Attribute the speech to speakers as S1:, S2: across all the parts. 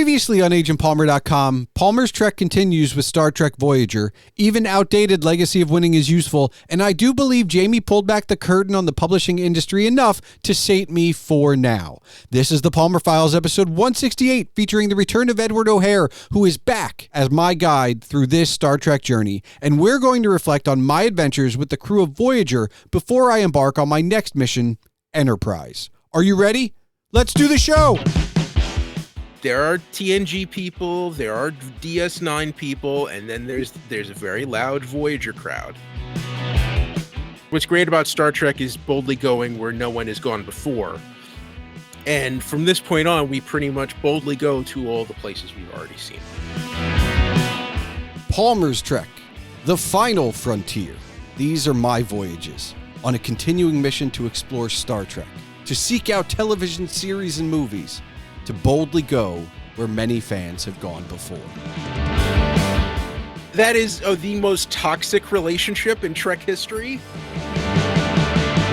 S1: Previously on agentpalmer.com, Palmer's trek continues with Star Trek Voyager. Even outdated Legacy of Winning is useful, and I do believe Jamie pulled back the curtain on the publishing industry enough to sate me for now. This is the Palmer Files, episode 168, featuring the return of Edward O'Hare, who is back as my guide through this Star Trek journey, and we're going to reflect on my adventures with the crew of Voyager before I embark on my next mission, Enterprise. Are you ready? Let's do the show!
S2: There are TNG people, there are DS9 people, and then there's a very loud Voyager crowd. What's great about Star Trek is boldly going where no one has gone before. And from this point on, we pretty much boldly go to all the places we've already seen.
S1: Palmer's Trek, the final frontier. These are my voyages on a continuing mission to explore Star Trek, to seek out television series and movies, to boldly go where many fans have gone before.
S2: That is the most toxic relationship in Trek history.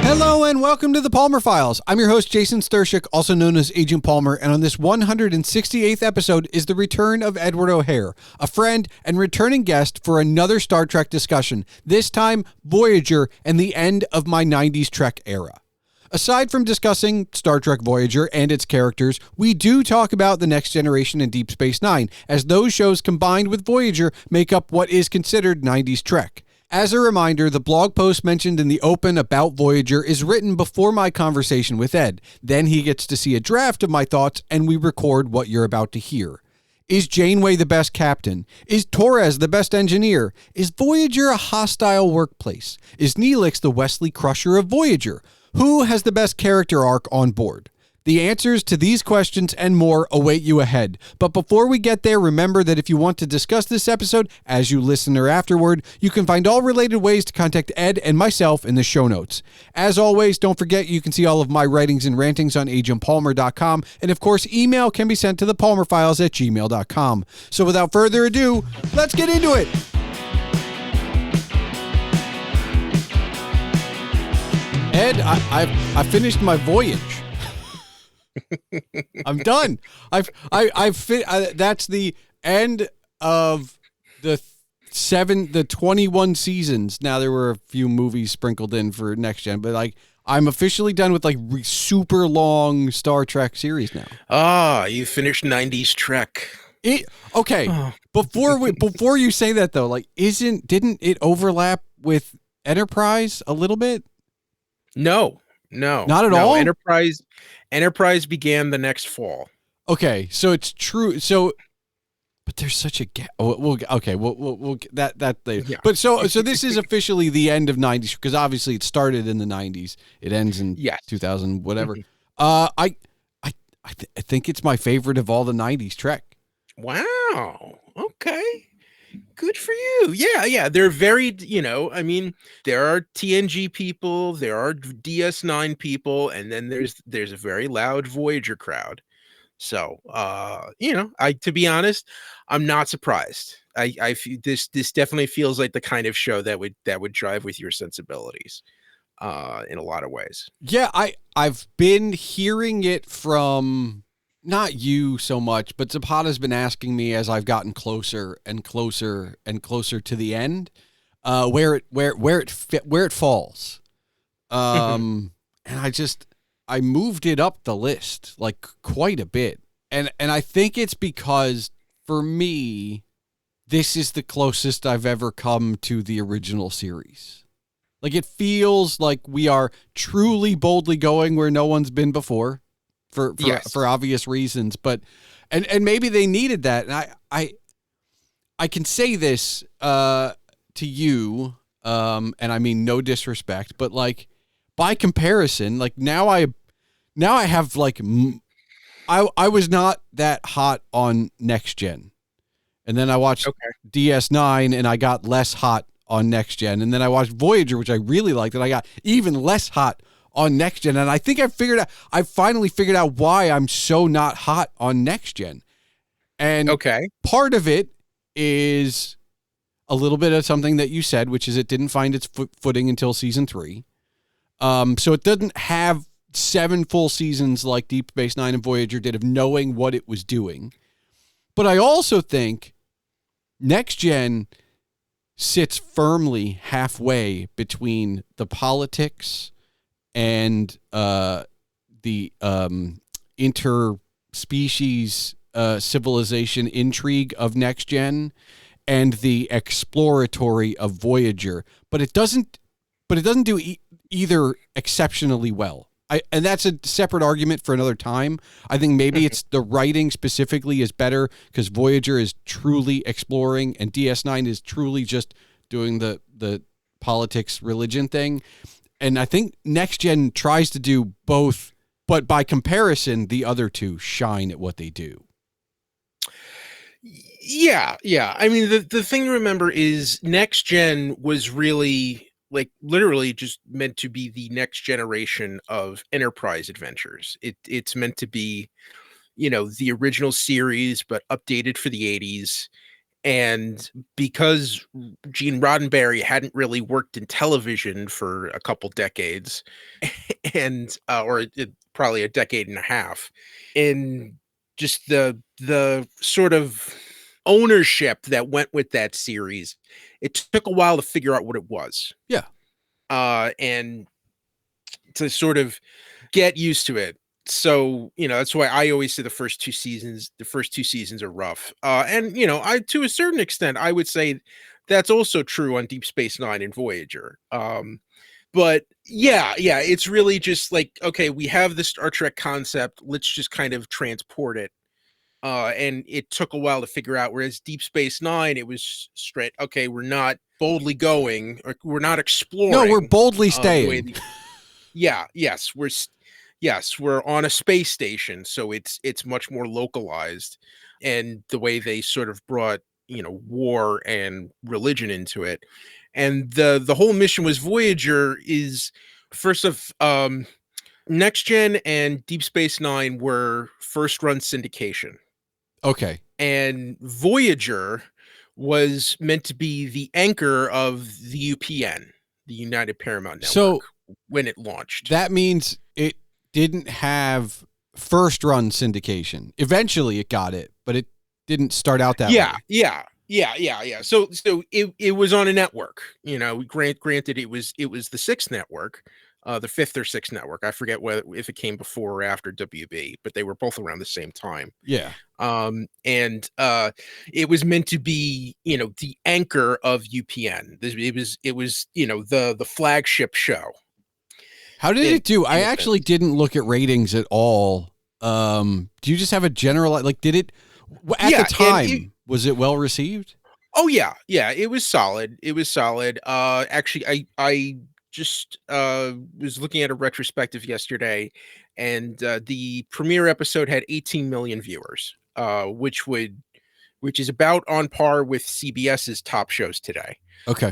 S1: Hello and welcome to the Palmer Files. I'm your host, Jason Stershik, also known as Agent Palmer, and on this 168th episode is the return of Edward O'Hare, a friend and returning guest for another Star Trek discussion, this time Voyager and the end of my 90s Trek era. Aside from discussing Star Trek Voyager and its characters, we do talk about The Next Generation and Deep Space Nine, as those shows combined with Voyager make up what is considered 90s Trek. As a reminder, the blog post mentioned in the open about Voyager is written before my conversation with Ed. Then he gets to see a draft of my thoughts, and we record what you're about to hear. Is Janeway the best captain? Is Torres the best engineer? Is Voyager a hostile workplace? Is Neelix the Wesley Crusher of Voyager? Who has the best character arc on board? The answers to these questions and more await you ahead. But before we get there, remember that if you want to discuss this episode as you listen or afterward, you can find all related ways to contact Ed and myself in the show notes. As always, don't forget you can see all of my writings and rantings on agentpalmer.com. And of course, email can be sent to thepalmerfiles@gmail.com. So without further ado, let's get into it. Ed, I finished my voyage. I'm done. That's the end of the 21 seasons. Now there were a few movies sprinkled in for next gen, but I'm officially done with super long Star Trek series now.
S2: Ah, you finished 90s Trek.
S1: Okay. Oh. Before you say that though, didn't it overlap with Enterprise a little bit?
S2: No,
S1: not at all.
S2: Enterprise began the next fall.
S1: Okay, so it's true. So, but there's such a gap. We'll that later. Yeah. But so this is officially the end of 90s because obviously it started in the 90s. It ends in 2000 whatever. Mm-hmm. I think it's my favorite of all the 90s Trek.
S2: Wow. Okay. Good for you. Yeah. They're very, there are TNG people, there are DS9 people, and then there's a very loud Voyager crowd. So, to be honest, I'm not surprised. I this definitely feels like the kind of show that would drive with your sensibilities, in a lot of ways.
S1: Yeah, I've been hearing it from. Not you so much, but Zapata's been asking me as I've gotten closer and closer and closer to the end, where it falls. And I moved it up the list quite a bit. And I think it's because for me, this is the closest I've ever come to the original series. It feels like we are truly boldly going where no one's been before. For obvious reasons, but and maybe they needed that. And I can say this to you, and I mean no disrespect, but by comparison, now I have I was not that hot on Next Gen, and then I watched DS9 and I got less hot on Next Gen, and then I watched Voyager, which I really liked, and I got even less hot on Next Gen. And I think I finally figured out why I'm so not hot on Next Gen. And part of it is a little bit of something that you said, which is it didn't find its footing until season 3. So it doesn't have 7 full seasons like Deep Space Nine and Voyager did of knowing what it was doing. But I also think Next Gen sits firmly halfway between the politics and the interspecies civilization intrigue of Next Gen and the exploratory of Voyager, but it doesn't do either exceptionally well. And that's a separate argument for another time. I think maybe it's the writing specifically is better because Voyager is truly exploring and DS9 is truly just doing the politics religion thing. And I think Next Gen tries to do both, but by comparison, the other two shine at what they do.
S2: Yeah. I mean, the thing to remember is Next Gen was really like literally just meant to be the next generation of Enterprise adventures. It's meant to be, the original series, but updated for the 80s. And because Gene Roddenberry hadn't really worked in television for a couple decades, and probably a decade and a half, and just the sort of ownership that went with that series, it took a while to figure out what it was.
S1: Yeah.
S2: And to sort of get used to it. So, that's why I always say the first two seasons are rough. And I to a certain extent, I would say that's also true on Deep Space Nine and Voyager. But yeah, it's really just like, okay, we have the Star Trek concept, let's just kind of transport it. And it took a while to figure out, whereas Deep Space Nine, it was straight, okay, we're not boldly going, or we're not exploring.
S1: No, we're boldly staying.
S2: We're on a space station, so it's much more localized, and the way they sort of brought war and religion into it, and the whole mission was Voyager is first of Next Gen and Deep Space Nine were first run syndication.
S1: Okay.
S2: And Voyager was meant to be the anchor of the UPN, the United Paramount Network,
S1: so
S2: when it launched. That
S1: means it didn't have first run syndication. Eventually it got it, but it didn't start out that way.
S2: Yeah. So it was on a network, granted it was the sixth network, the fifth or sixth network. I forget if it came before or after WB, but they were both around the same time.
S1: Yeah.
S2: And it was meant to be, the anchor of UPN. It was the flagship show.
S1: How did it do? I actually didn't look at ratings at all. Do you just have a general, like, did it at the time, was it well received?
S2: Oh yeah. It was solid. Actually, I just was looking at a retrospective yesterday, and the premiere episode had 18 million viewers, which is about on par with CBS's top shows today.
S1: Okay.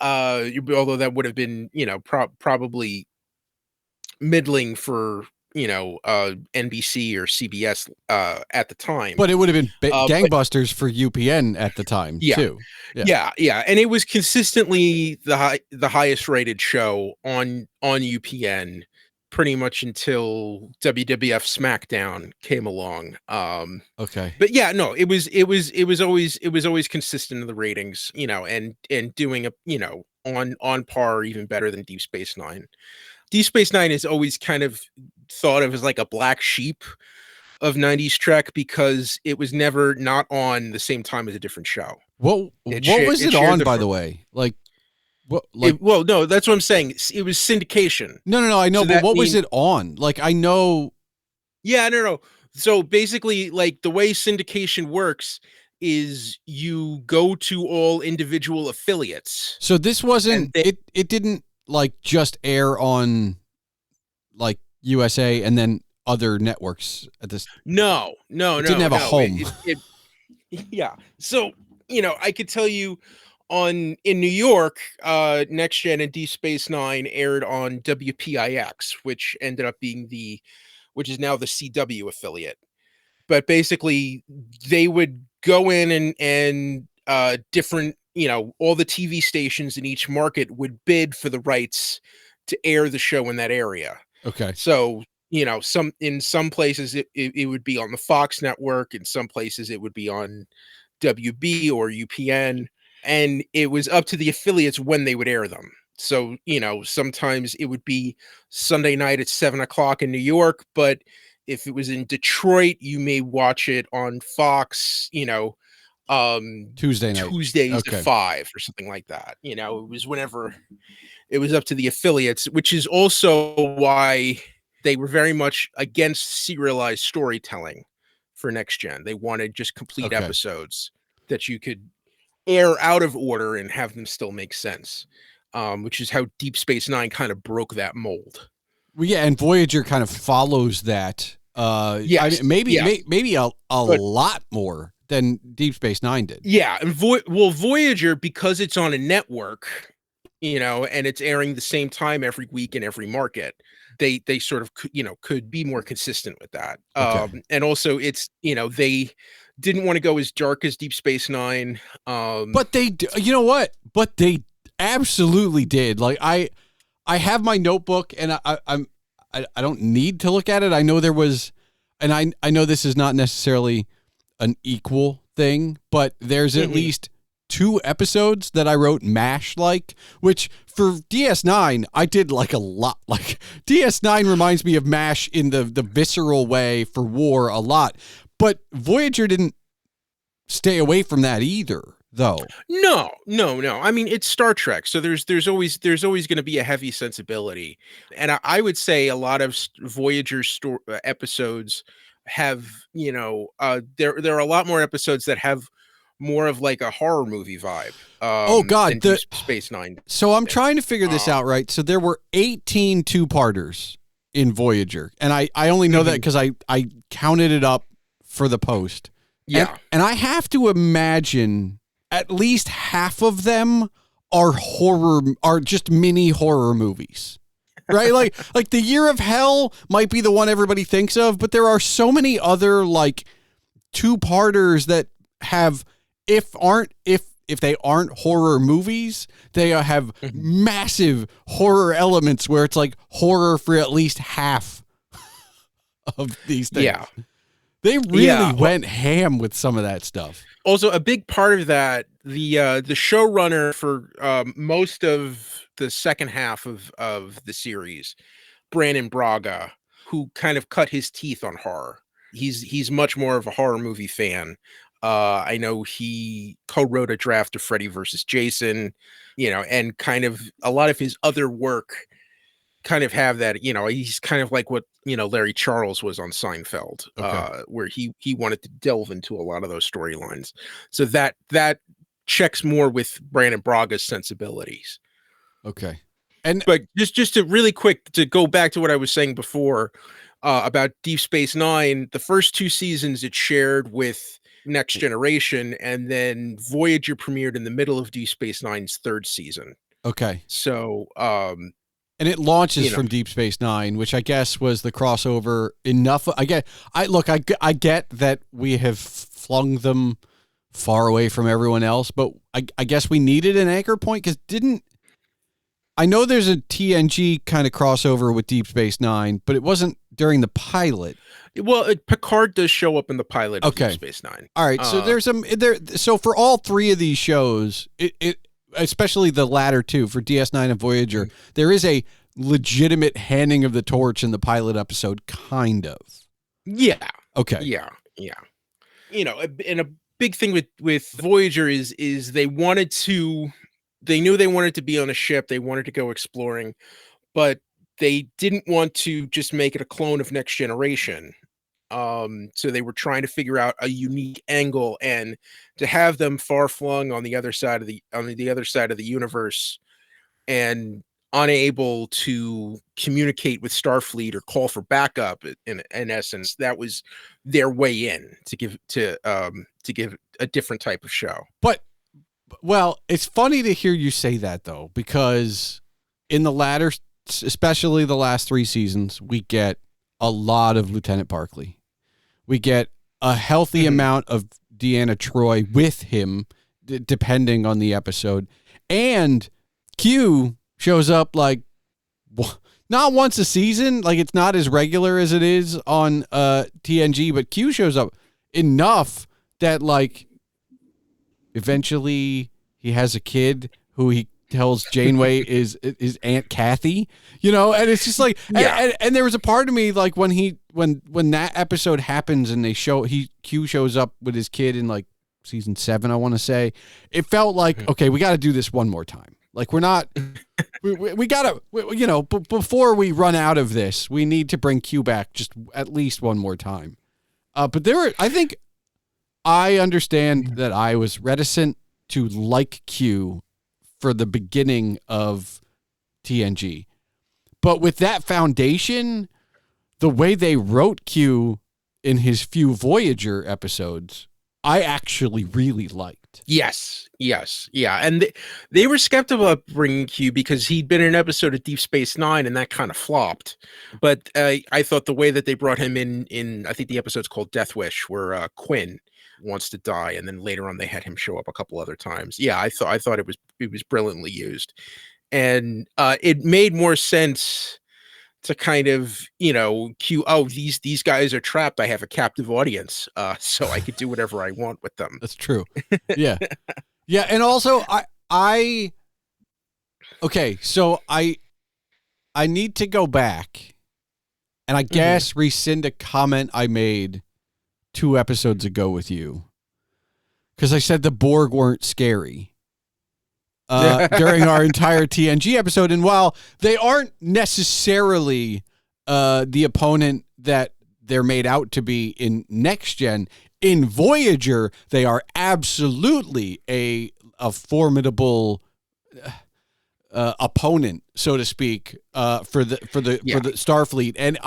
S2: Although that would have been, probably middling for, NBC or CBS at the time.
S1: But it would have been gangbusters for UPN at the time too.
S2: Yeah. And it was consistently the highest rated show on UPN pretty much until WWF SmackDown came along.
S1: Okay.
S2: But yeah, no, it was always consistent in the ratings, and doing on par or even better than Deep Space Nine. Deep Space Nine is always kind of thought of as like a black sheep of 90s Trek because it was never not on the same time as a different show.
S1: What was it on, by the way? Like, what? Like,
S2: well, no, that's what I'm saying. It was syndication.
S1: No, I know, but what was it on? Like, I know.
S2: Yeah, no. So basically, like, the way syndication works is you go to all individual affiliates.
S1: So this wasn't, it didn't like just air on like USA and then other networks at this.
S2: No. It
S1: didn't have a home.
S2: Yeah. So, I could tell you in New York, Next Gen and Deep Space Nine aired on WPIX, which ended up being which is now the CW affiliate. But basically they would go in and different, all the TV stations in each market would bid for the rights to air the show in that area.
S1: Okay.
S2: So in some places it would be on the Fox network, in some places it would be on WB or UPN, and it was up to the affiliates when they would air them. So, sometimes it would be Sunday night at 7 o'clock in New York, but if it was in Detroit, you may watch it on Fox,
S1: Tuesday night.
S2: Tuesdays
S1: Okay.
S2: at 5 or something like that. It was whenever it was up to the affiliates, which is also why they were very much against serialized storytelling for Next Gen. They wanted just complete
S1: Okay.
S2: episodes that you could air out of order and have them still make sense, which is how Deep Space Nine kind of broke that mold.
S1: Well, yeah, and Voyager kind of follows that.
S2: Yes,
S1: maybe a
S2: But-
S1: lot more than Deep Space Nine did.
S2: Yeah, and Voyager, because it's on a network, and it's airing the same time every week in every market, they sort of could be more consistent with that.
S1: Okay.
S2: And also it's they didn't want to go as dark as Deep Space Nine.
S1: But you know what? But they absolutely did. Like I have my notebook, and I don't need to look at it. I know there was, and I know this is not necessarily an equal thing, but there's at least 2 episodes that I wrote MASH like, which for DS9 I did like a lot. Like DS9 reminds me of MASH in the visceral way for war a lot, but Voyager didn't stay away from that either, though.
S2: No. I mean, it's Star Trek, so there's always going to be a heavy sensibility, and I would say a lot of Voyager episodes have there are a lot more episodes that have more of like a horror movie vibe.
S1: Oh God,
S2: than Deep Space Nine.
S1: So I'm trying to figure this out, right? So there were 18 two-parters in Voyager, and I only know that because I counted it up for the post.
S2: Yeah,
S1: and I have to imagine at least half of them are just mini horror movies. Right? like the Year of Hell might be the one everybody thinks of, but there are so many other like two-parters that have if they aren't horror movies, they have massive horror elements where it's like horror for at least half of these things.
S2: Yeah.
S1: They really went ham with some of that stuff.
S2: Also, a big part of that, the showrunner for most of the second half of the series, Brandon Braga, who kind of cut his teeth on horror. He's much more of a horror movie fan. I know he co-wrote a draft of Freddy versus Jason, and kind of a lot of his other work kind of have that, he's kind of like what, Larry Charles was on Seinfeld, where he wanted to delve into a lot of those storylines. So that checks more with Brandon Braga's sensibilities.
S1: Okay.
S2: But just to really quick to go back to what I was saying before about Deep Space Nine, the first 2 seasons it shared with Next Generation, and then Voyager premiered in the middle of Deep Space Nine's 3rd season.
S1: Okay.
S2: So,
S1: and it launches from Deep Space Nine, which I guess was the crossover enough. I get that we have flung them far away from everyone else, but I guess we needed an anchor point because I know there's a TNG kind of crossover with Deep Space Nine, but it wasn't during the pilot.
S2: Well, Picard does show up in the pilot of Deep Space Nine.
S1: All right, so there's so for all 3 of these shows, it especially the latter 2 for DS9 and Voyager, there is a legitimate handing of the torch in the pilot episode, kind of.
S2: Yeah.
S1: Okay.
S2: Yeah. And a big thing with Voyager is they knew they wanted to be on a ship, they wanted to go exploring, but they didn't want to just make it a clone of Next Generation. So they were trying to figure out a unique angle, and to have them far flung on the other side of the universe and unable to communicate with Starfleet or call for backup in essence, that was their way in to give a different type of show.
S1: But well, it's funny to hear you say that though, because in the latter, especially the last 3 seasons, we get a lot of Lieutenant Barclay. We get a healthy amount of Deanna Troi with him, depending on the episode. And Q shows up like not once a season. Like, it's not as regular as it is on TNG, but Q shows up enough that, like, eventually he has a kid who he tells Janeway is Aunt Kathy, and it's just like, and there was a part of me, like, when that episode happens and Q shows up with his kid in, like, season 7, I want to say, it felt like, okay, we got to do this one more time. Like, we're not, we got to, before we run out of this, we need to bring Q back just at least one more time. But I think I understand that I was reticent to like Q for the beginning of TNG. But with that foundation, the way they wrote Q in his few Voyager episodes, I actually really liked.
S2: Yes. Yeah. And they were skeptical of bringing Q because he'd been in an episode of Deep Space Nine and that kind of flopped. But I thought the way that they brought him in, I think the episode's called Death Wish, where Quinn wants to die, and then later on they had him show up a couple other times. Yeah, I thought it was brilliantly used. And it made more sense to kind of, Q, these guys are trapped. I have a captive audience, so I could do whatever I want with them.
S1: That's true. Yeah. Yeah, and also okay, so I need to go back and I guess rescind a comment I made 2 episodes ago with you. Because I said the Borg weren't scary. During our entire TNG episode. And while they aren't necessarily the opponent that they're made out to be in Next Gen, in Voyager, they are absolutely a formidable opponent, so to speak, for the Starfleet. And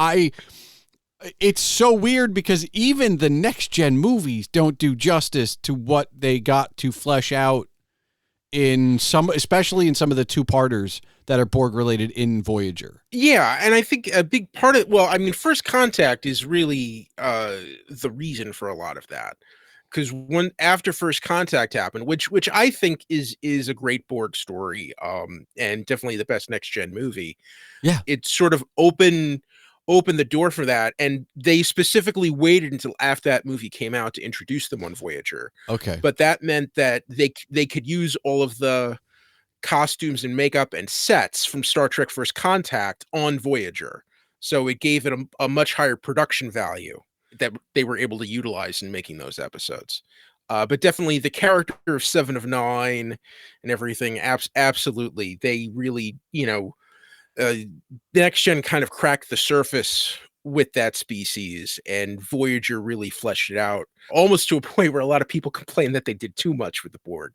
S1: it's so weird because even the Next Gen movies don't do justice to what they got to flesh out especially in some of the 2-parters that are Borg related in Voyager.
S2: Yeah, and I think a big part of First Contact is really the reason for a lot of that. Because after First Contact happened, which I think is a great Borg story, and definitely the best Next Gen movie.
S1: Yeah,
S2: it sort of opened the door for that, and they specifically waited until after that movie came out to introduce them on Voyager.
S1: Okay,
S2: but that meant that they could use all of the costumes and makeup and sets from Star Trek First Contact on Voyager, so it gave it a much higher production value that they were able to utilize in making those episodes. But definitely the character of Seven of Nine and everything, absolutely, they really, the Next Gen kind of cracked the surface with that species, and Voyager really fleshed it out almost to a point where a lot of people complain that they did too much with the Borg.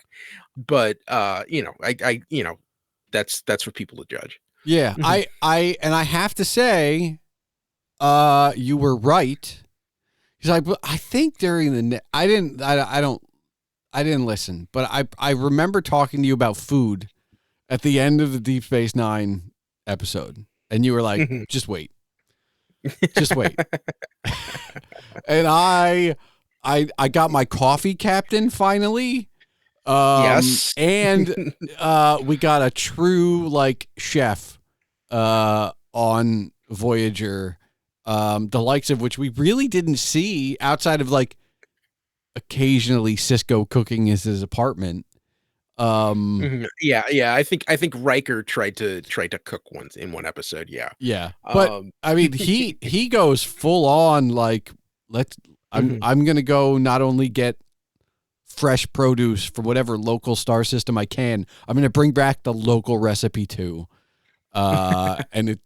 S2: But I that's for people to judge.
S1: Yeah, I have to say, you were right, because I think during the I didn't listen, but I remember talking to you about food at the end of the Deep Space Nine episode, and you were like, just wait. And I got my coffee captain finally.
S2: Yes.
S1: And we got a true chef on Voyager, the likes of which we really didn't see outside of occasionally Cisco cooking in his apartment.
S2: Yeah. I think Riker tried to cook once in one episode.
S1: Yeah. But I mean, he goes full on I'm gonna go not only get fresh produce from whatever local star system I can, I'm gonna bring back the local recipe too. And it.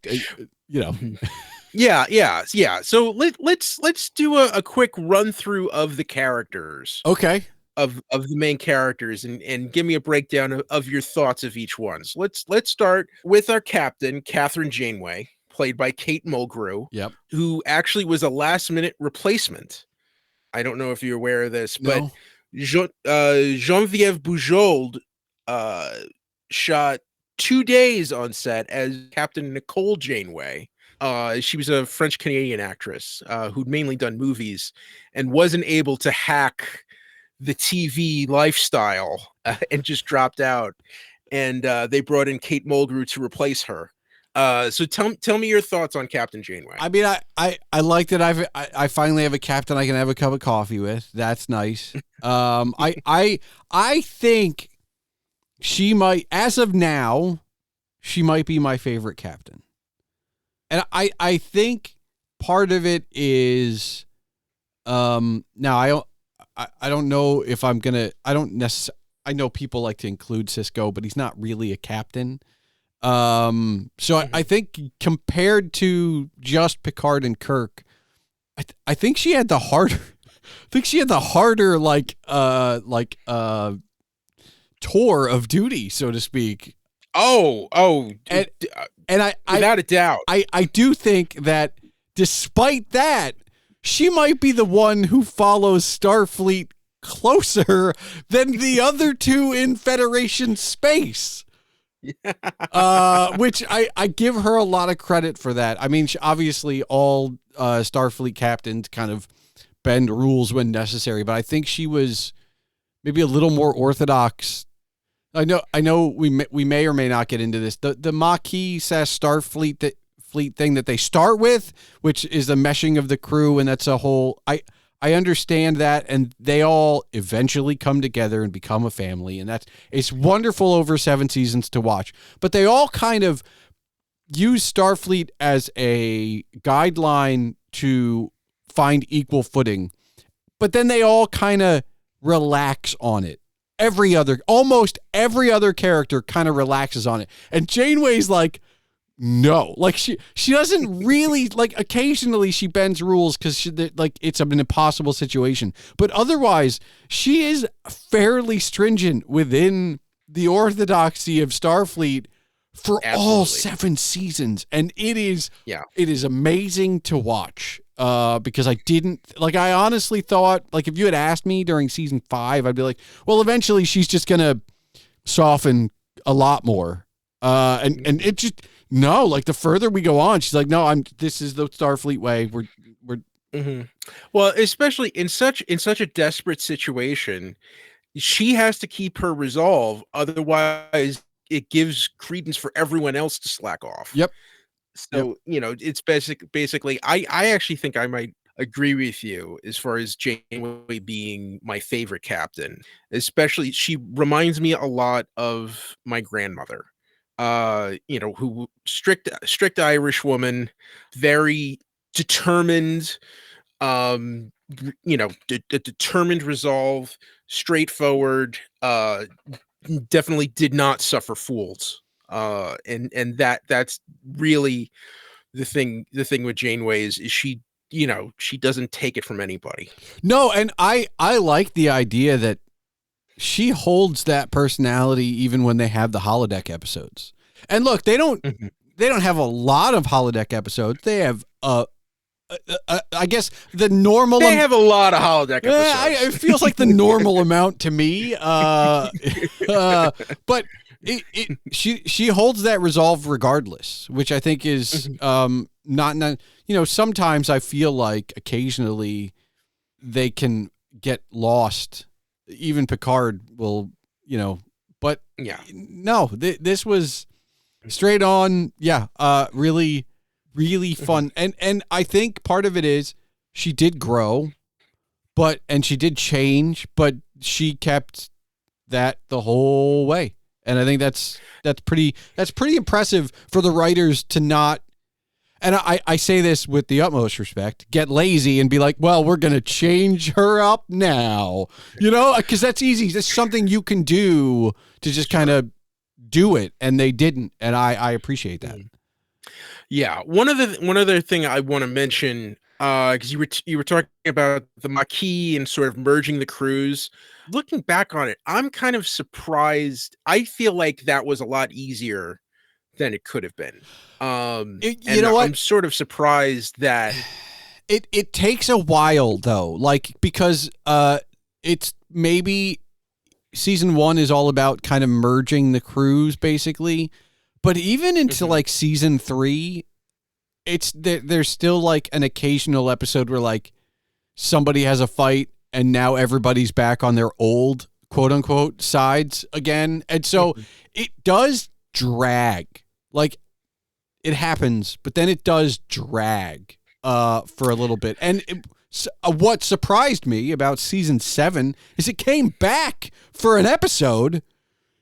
S2: Yeah. So let's do a quick run through of the characters.
S1: Okay.
S2: Of the main characters, and give me a breakdown of your thoughts of each one. So let's start with our captain, Catherine Janeway, played by Kate Mulgrew.
S1: Yep.
S2: Who actually was a last-minute replacement. I don't know if you're aware of this, but Geneviève Bujold shot 2 days on set as Captain Nicole Janeway. She was a French-Canadian actress who'd mainly done movies and wasn't able to hack the TV lifestyle and just dropped out. And they brought in Kate Mulgrew to replace her. So tell me your thoughts on Captain Janeway.
S1: I mean, I like that I finally have a captain I can have a cup of coffee with. That's nice. I think she might, as of now, she might be my favorite captain. And I think part of it is, now I don't know if I'm going to, I know people like to include Cisco, but he's not really a captain. So I think compared to just Picard and Kirk, I think she had the harder, tour of duty, so to speak. And I
S2: without a doubt,
S1: I do think that despite that, she might be the one who follows Starfleet closer than the other two in Federation space. Which I give her a lot of credit for that. I mean, obviously all Starfleet captains kind of bend rules when necessary, but I think she was maybe a little more orthodox. I know we may or may not get into this. The Maquis Starfleet fleet thing that they start with, which is the meshing of the crew, and that's a whole I understand that, and they all eventually come together and become a family, and it's wonderful over 7 seasons to watch. But they all kind of use Starfleet as a guideline to find equal footing, but then they all kind of relax on it. Almost every other character kind of relaxes on it, and Janeway's like, no, like she doesn't really, like, occasionally she bends rules because it's an impossible situation, but otherwise she is fairly stringent within the orthodoxy of Starfleet for all 7 seasons, and it is amazing to watch. Because I honestly thought, like, if you had asked me during season 5, I'd be like, well, eventually she's just gonna soften a lot more. And it just, no, like, the further we go on, she's like, no, this is the Starfleet way. We're
S2: Well, especially in such a desperate situation, she has to keep her resolve. Otherwise, it gives credence for everyone else to slack off.
S1: Yep.
S2: So, it's basically, I actually think I might agree with you as far as Janeway being my favorite captain. Especially, she reminds me a lot of my grandmother. Who strict Irish woman, very determined, determined resolve, straightforward, definitely did not suffer fools. And that's really the thing with Janeway is she doesn't take it from anybody.
S1: No, and I like the idea that she holds that personality even when they have the holodeck episodes. And look, they don't have a lot of holodeck episodes. They have I guess the normal.
S2: They have a lot of holodeck episodes.
S1: It feels like the normal amount to me. But she holds that resolve regardless, which I think is not. Sometimes I feel like occasionally they can get lost. Even Picard will, but no, this was straight on. Yeah. Really, really fun. And I think part of it is she did grow, and she did change, but she kept that the whole way. And I think that's pretty impressive for the writers to not, and I say this with the utmost respect, get lazy and be like, well, we're going to change her up now, because that's easy. That's something you can do to just kind of do it. And they didn't. And I appreciate that.
S2: Yeah. One other thing I want to mention, because you were talking about the Maquis and sort of merging the crews. Looking back on it, I'm kind of surprised. I feel like that was a lot easier than it could have been. I'm sort of surprised that
S1: it takes a while though, like, because it's maybe season 1 is all about kind of merging the crews basically, but even into like season 3, there's still like an occasional episode where like somebody has a fight and now everybody's back on their old quote unquote sides again. And so it does drag. Like, it happens, but then it does drag for a little bit. And what surprised me about season 7 is it came back for an episode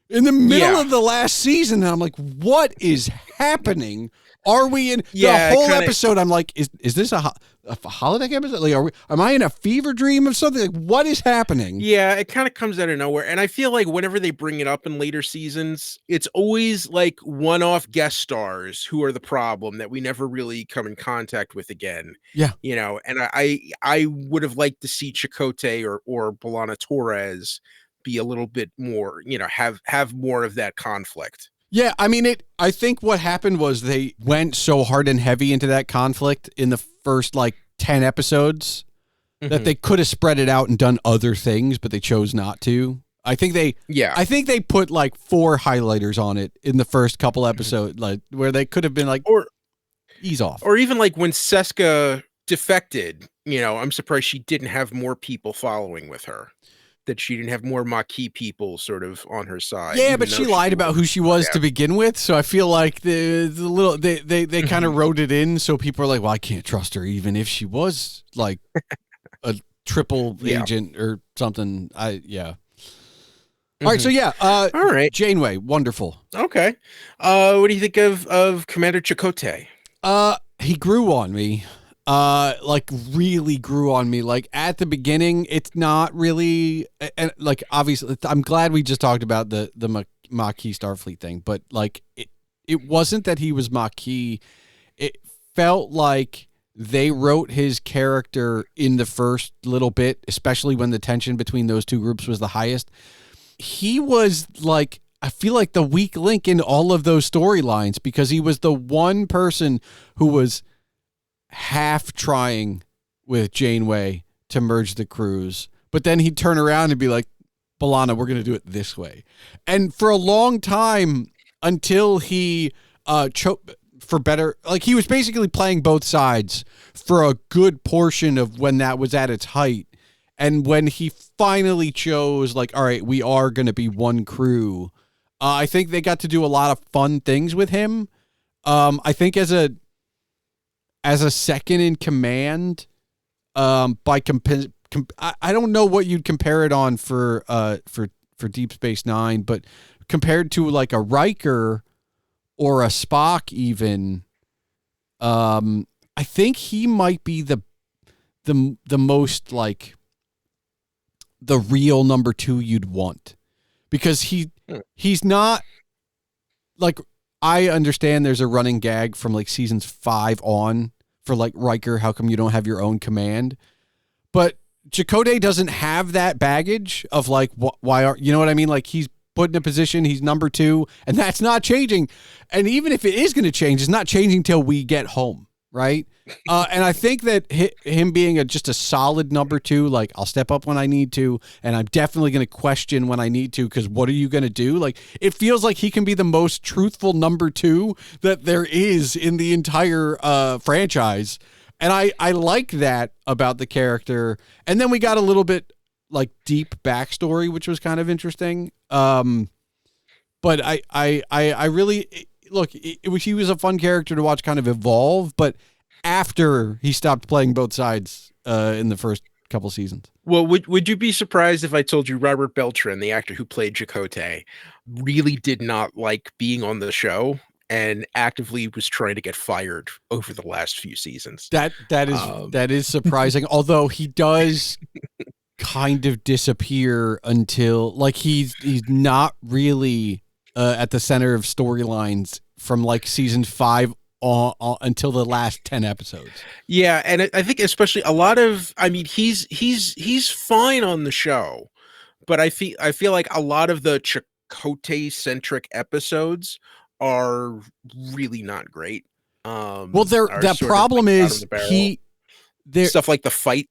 S1: in the middle of the last season. And I'm like, what is happening? Are we in the whole episode? I'm like, is this a holodeck episode? Like, am I in a fever dream of something? Like, what is happening?
S2: Yeah, it kind of comes out of nowhere. And I feel like whenever they bring it up in later seasons, it's always like one-off guest stars who are the problem that we never really come in contact with again.
S1: Yeah.
S2: You know, and I would have liked to see Chakotay or B'Elanna Torres be a little bit more, you know, have more of that conflict.
S1: Yeah, I mean, I think what happened was they went so hard and heavy into that conflict in the first, like, 10 episodes that they could have spread it out and done other things, but they chose not to. I think they put, like, 4 highlighters on it in the first couple episodes, like, where they could have been like, ease off.
S2: Or even, like, when Seska defected, you know, I'm surprised she didn't have more people following with her. That she didn't have more Maquis people sort of on her side.
S1: Yeah, but she lied about who she was to begin with, so I feel like they kind of wrote it in, so people are like, well, I can't trust her even if she was like a triple agent or something. All right, so all
S2: right,
S1: Janeway, wonderful.
S2: Okay, what do you think of Commander Chakotay?
S1: He grew on me. Like really grew on me. Like at the beginning, it's not really, and like obviously, I'm glad we just talked about the Maquis Starfleet thing, but like it wasn't that he was Maquis. It felt like they wrote his character in the first little bit, especially when the tension between those two groups was the highest. He was like, I feel like the weak link in all of those storylines because he was the one person who was half trying with Janeway to merge the crews, but then he'd turn around and be like, B'Elanna, we're going to do it this way. And for a long time, until he for better, like he was basically playing both sides for a good portion of when that was at its height. And when he finally chose, like, all right, we are going to be one crew, I think they got to do a lot of fun things with him. I think as a second in command, I don't know what you'd compare it on for Deep Space Nine, but compared to like a Riker or a Spock, even, I think he might be the most like the real number 2 you'd want, because he's not like. I understand there's a running gag from like seasons 5 on for like Riker, how come you don't have your own command? But Chakotay doesn't have that baggage of like, why are, you know what I mean? Like he's put in a position, he's number 2, and that's not changing. And even if it is going to change, it's not changing till we get home. Right. And I think that him being just a solid number 2, like I'll step up when I need to, and I'm definitely going to question when I need to, because what are you going to do? Like it feels like he can be the most truthful number 2 that there is in the entire franchise. And I like that about the character. And then we got a little bit like deep backstory, which was kind of interesting. But I really... Look, he was a fun character to watch kind of evolve, but after he stopped playing both sides in the first couple seasons.
S2: Well, would you be surprised if I told you Robert Beltran, the actor who played Chakotay, really did not like being on the show and actively was trying to get fired over the last few seasons?
S1: That is surprising, although he does kind of disappear until like he's not really at the center of storylines from like season 5 on until the last 10 episodes. Yeah,
S2: and I think especially a lot of, I mean, he's fine on the show, but I feel like a lot of the Chakotay centric episodes are really not great.
S1: Well, the problem is
S2: stuff like the fight.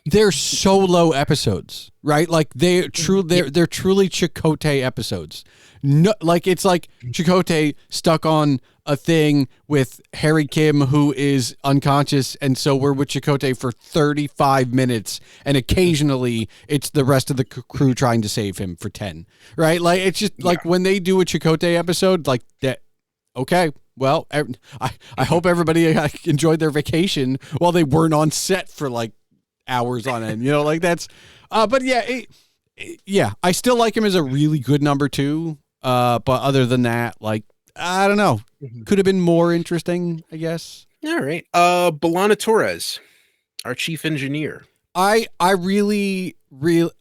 S1: They're solo episodes, right? Like they're truly Chakotay episodes. No, like it's like Chakotay stuck on a thing with Harry Kim, who is unconscious, and so we're with Chakotay for 35 minutes, and occasionally it's the rest of the crew trying to save him for 10, right? Like it's just like when they do a Chakotay episode like that. Okay, Well, I hope everybody enjoyed their vacation while they weren't on set for like hours on end. You know, like that's. But yeah, yeah, I still like him as a really good number 2. But other than that, like I don't know, could have been more interesting, I guess.
S2: All right. Belana Torres, our chief engineer.
S1: I really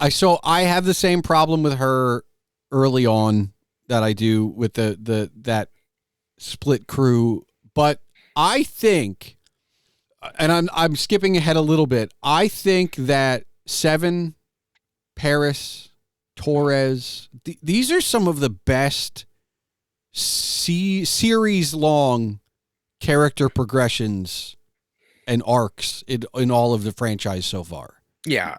S1: so I have the same problem with her early on that I do with that split crew, but I think, and I'm skipping ahead a little bit. I think that Seven, Paris, Torres, these are some of the best series long character progressions and arcs in all of the franchise so far.
S2: Yeah,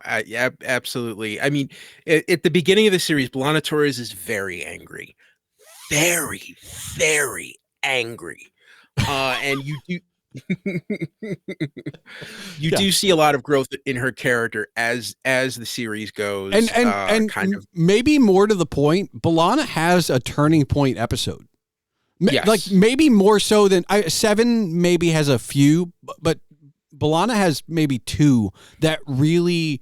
S2: absolutely. I mean, at the beginning of the series, Belana Torres is very angry, very, very angry, and you do you do see a lot of growth in her character as the series goes,
S1: and
S2: kind of
S1: maybe more to the point. Belana has a turning point episode.
S2: Yes.
S1: Like maybe more so than Seven maybe has a few, but Belana has maybe 2 that really,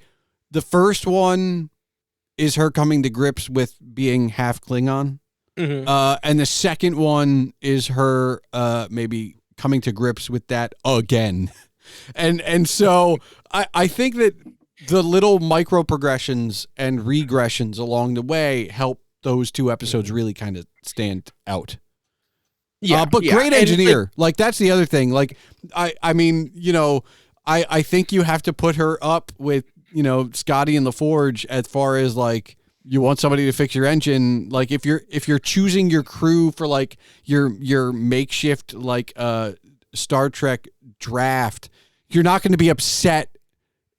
S1: the first one is her coming to grips with being half Klingon. And the second one is her maybe coming to grips with that again. And so I think that the little micro progressions and regressions along the way help those 2 episodes really kind of stand out.
S2: Yeah,
S1: but great engineer. Like that's the other thing. Like I mean, you know, I think you have to put her up with, you know, Scotty and LaForge as far as like you want somebody to fix your engine. Like if you're choosing your crew for like your makeshift like Star Trek draft, you're not going to be upset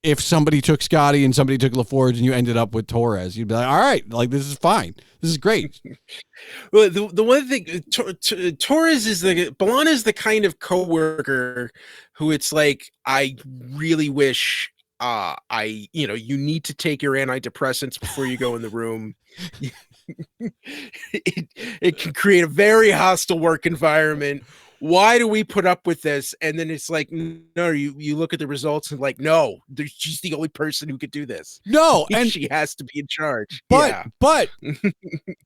S1: if somebody took Scotty and somebody took LaForge and you ended up with Torres. You'd be like, all right, like this is fine. This is great.
S2: Well, the one thing, Torres is Belana is the kind of coworker who it's like, I really wish you need to take your antidepressants before you go in the room. it can create a very hostile work environment. Why do we put up with this? And then it's like, no, you look at the results and like, no, she's the only person who could do this.
S1: No, and
S2: she has to be in charge.
S1: But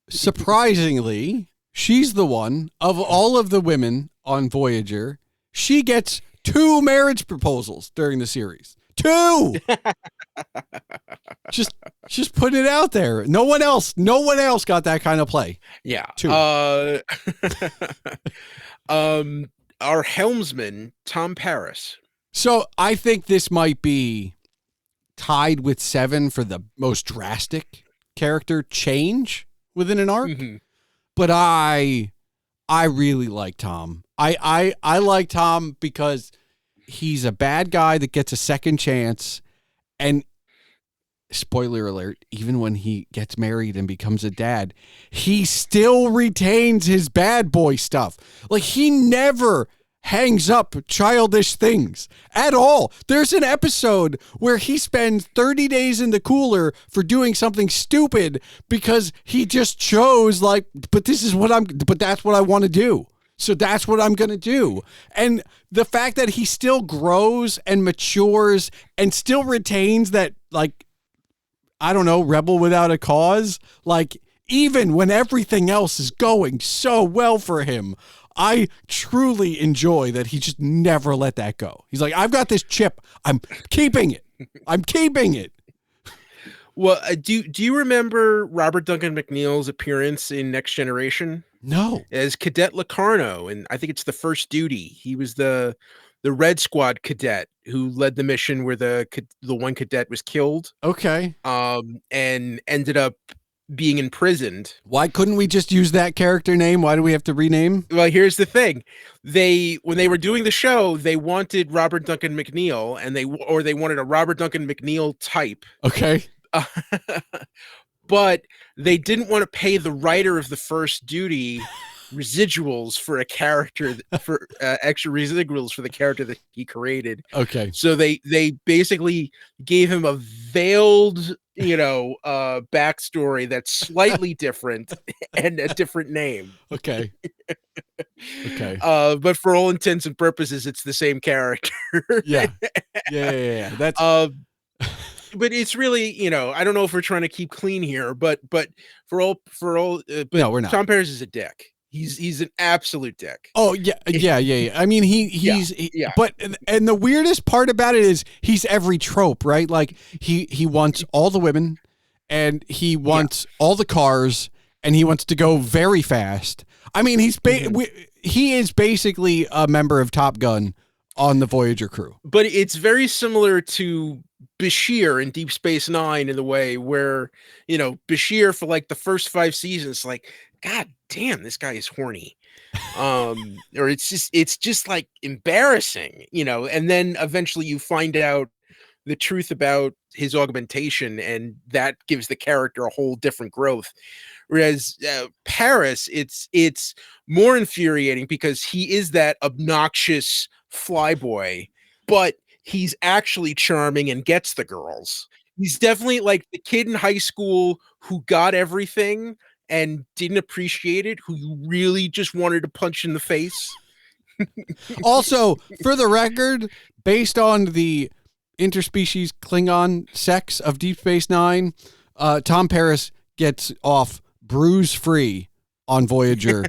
S1: surprisingly, she's the one of all of the women on Voyager. She gets 2 marriage proposals during the series. 2. just put it out there. No one else got that kind of play.
S2: Yeah.
S1: 2.
S2: Our helmsman, Tom Paris.
S1: So I think this might be tied with 7 for the most drastic character change within an arc. But I really like Tom. I like Tom because he's a bad guy that gets a second chance, and spoiler alert, even when he gets married and becomes a dad, he still retains his bad boy stuff. Like he never hangs up childish things at all. There's an episode where he spends 30 days in the cooler for doing something stupid because he just chose like, but that's what I want to do. So that's what I'm going to do. And the fact that he still grows and matures and still retains that, like, I don't know, rebel without a cause, like even when everything else is going so well for him, I truly enjoy that he just never let that go. He's like, I've got this chip. I'm keeping it. I'm keeping it.
S2: Well, do you remember Robert Duncan McNeil's appearance in Next Generation?
S1: No.
S2: As Cadet Locarno, and I think it's the First Duty. He was the Red Squad cadet who led the mission where the one cadet was killed.
S1: Okay.
S2: And ended up being imprisoned.
S1: Why couldn't we just use that character name? Why do we have to rename?
S2: Well, here's the thing. When they were doing the show, they wanted Robert Duncan McNeil, and they wanted a Robert Duncan McNeil type.
S1: Okay.
S2: But they didn't want to pay the writer of the First Duty residuals for a character for extra residuals for the character that he created.
S1: Okay.
S2: So they basically gave him a veiled, backstory that's slightly different and a different name.
S1: Okay. Okay.
S2: But for all intents and purposes, it's the same character.
S1: Yeah. Yeah. That's
S2: But it's really, I don't know if we're trying to keep clean here, but but
S1: no, we're not.
S2: Tom Paris is a dick. He's an absolute dick.
S1: Oh yeah. I mean, but and the weirdest part about it is he's every trope, right? Like he wants all the women, and he wants all the cars, and he wants to go very fast. I mean, he is basically a member of Top Gun on the Voyager crew.
S2: But it's very similar to Bashir in Deep Space Nine in the way where, Bashir for like the first 5 seasons, like, God damn, this guy is horny. Or it's just like embarrassing, and then eventually you find out the truth about his augmentation, and that gives the character a whole different growth. Whereas Paris, it's more infuriating because he is that obnoxious flyboy, but he's actually charming and gets the girls. He's definitely like the kid in high school who got everything and didn't appreciate it, who you really just wanted to punch in the face.
S1: Also, for the record, based on the interspecies Klingon sex of Deep Space Nine, Tom Paris gets off bruise-free on Voyager.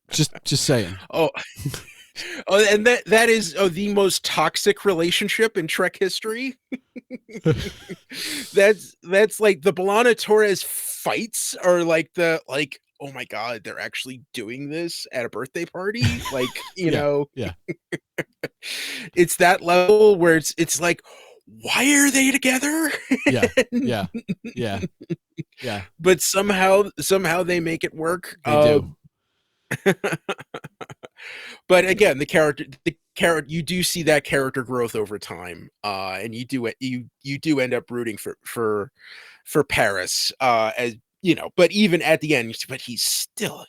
S1: just saying.
S2: And that is the most toxic relationship in Trek history. that's like the B'Elanna Torres fights are like oh my God, they're actually doing this at a birthday party. Like,
S1: Yeah.
S2: It's that level where it's like, why are they together?
S1: Yeah.
S2: But somehow they make it work.
S1: They do.
S2: But again, the character, you do see that character growth over time, and you do end up rooting for Paris, as but even at the end, but he's still a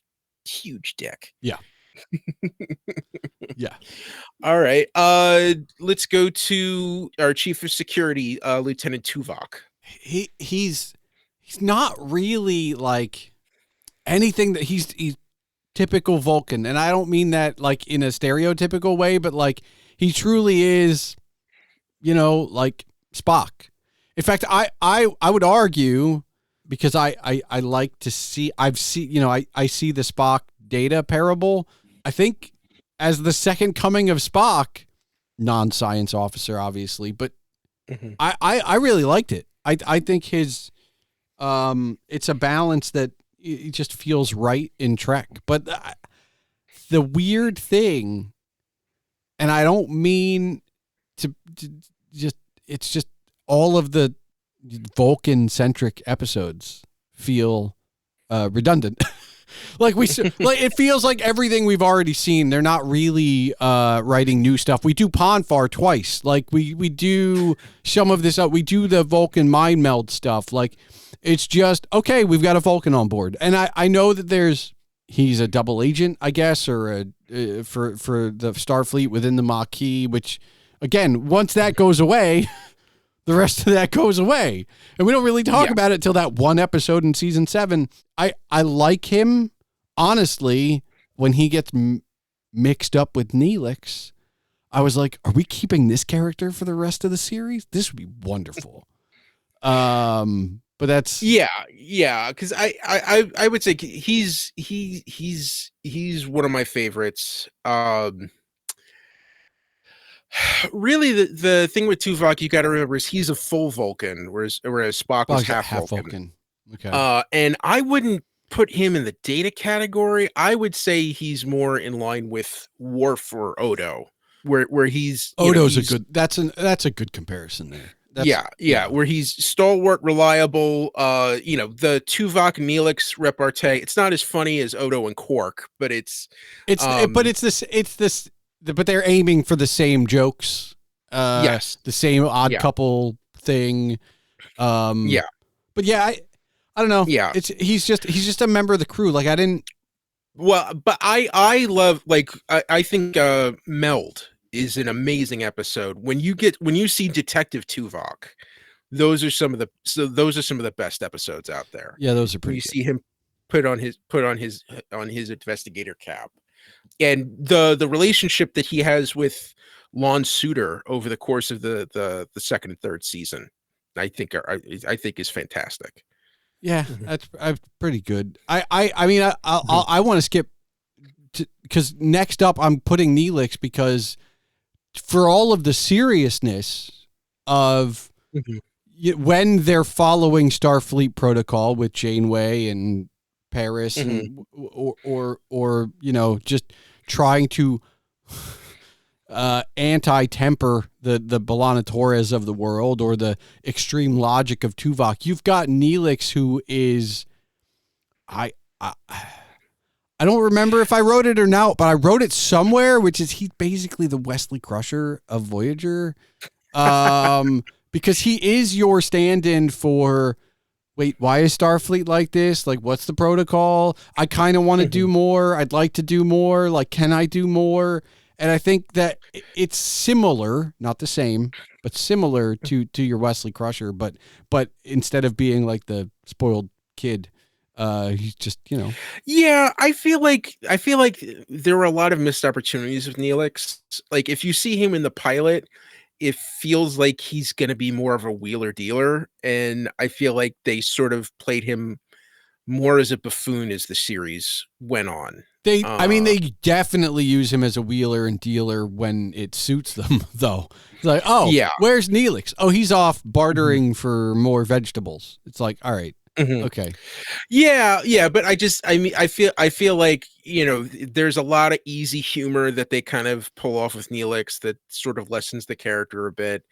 S2: huge dick.
S1: Yeah. Yeah.
S2: All right. Let's go to our chief of security, Lieutenant Tuvok.
S1: He's not really like anything that he's typical Vulcan, and I don't mean that like in a stereotypical way, but like he truly is, like Spock. In fact, I would argue, because I like to see, I see the Spock Data parable, I think, as the second coming of Spock, non-science officer, obviously, but I really liked it. I think his it's a balance that it just feels right in Trek. But the weird thing, and I don't mean to just, it's just all of the Vulcan-centric episodes feel redundant. Like it feels like everything we've already seen. They're not really writing new stuff. We do Ponfar twice. Like we do some of this. We do the Vulcan mind meld stuff. Like it's just okay. We've got a Vulcan on board, and I know that he's a double agent, I guess, or for the Starfleet within the Maquis. Which again, once that goes away, the rest of that goes away. And we don't really talk about it till that one episode in season 7. I like him, honestly, when he gets mixed up with Neelix. I was like, are we keeping this character for the rest of the series? This would be wonderful. But that's... Yeah,
S2: because I would say he's one of my favorites. Really, the thing with Tuvok you got to remember is he's a full Vulcan, whereas Spock was half Vulcan.
S1: Okay.
S2: And I wouldn't put him in the Data category. I would say he's more in line with Worf or Odo, where he's
S1: Odo's a good. That's a good comparison there.
S2: Where he's stalwart, reliable. The Tuvok Neelix repartee. It's not as funny as Odo and Quark, but it's this. But they're aiming for the same jokes.
S1: Yes.
S2: The same odd couple thing.
S1: But yeah, I don't know.
S2: Yeah.
S1: He's just a member of the crew. Like I didn't.
S2: Well, but I love, like, I think Meld is an amazing episode. When you see Detective Tuvok, those are some of the best episodes out there.
S1: Yeah, those are
S2: When
S1: pretty
S2: you
S1: good.
S2: see him put on his investigator cap, and the relationship that he has with Lon Suter over the course of the second and third season, I think is fantastic.
S1: Yeah,
S2: Mhm.
S1: that's pretty good. I mean, I want to skip because next up I'm putting Neelix because for all of the seriousness of
S2: Mhm.
S1: when they're following Starfleet protocol with Janeway and Paris
S2: Mhm.
S1: and or just trying to anti-temper the B'Elanna Torres of the world or the extreme logic of Tuvok. You've got Neelix, who is I I don't remember if I wrote it or not, but I wrote it somewhere, which is he's basically the Wesley Crusher of Voyager. Because he is your stand-in for, wait, why is Starfleet like this? Like, what's the protocol? I kind of want to do more. I'd like to do more. Like, can I do more? And I think that it's similar, not the same, but similar to your Wesley Crusher, but instead of being like the spoiled kid, he's just,
S2: Yeah, I feel like there were a lot of missed opportunities with Neelix. Like, if you see him in the pilot, it feels like he's going to be more of a wheeler dealer, and I feel like they sort of played him more as a buffoon as the series went on.
S1: They definitely use him as a wheeler and dealer when it suits them, though. It's like, oh,
S2: Yeah.
S1: where's Neelix? Oh, he's off bartering for more vegetables. It's like, all right,
S2: Mhm.
S1: okay.
S2: Yeah, but I feel like, there's a lot of easy humor that they kind of pull off with Neelix that sort of lessens the character a bit.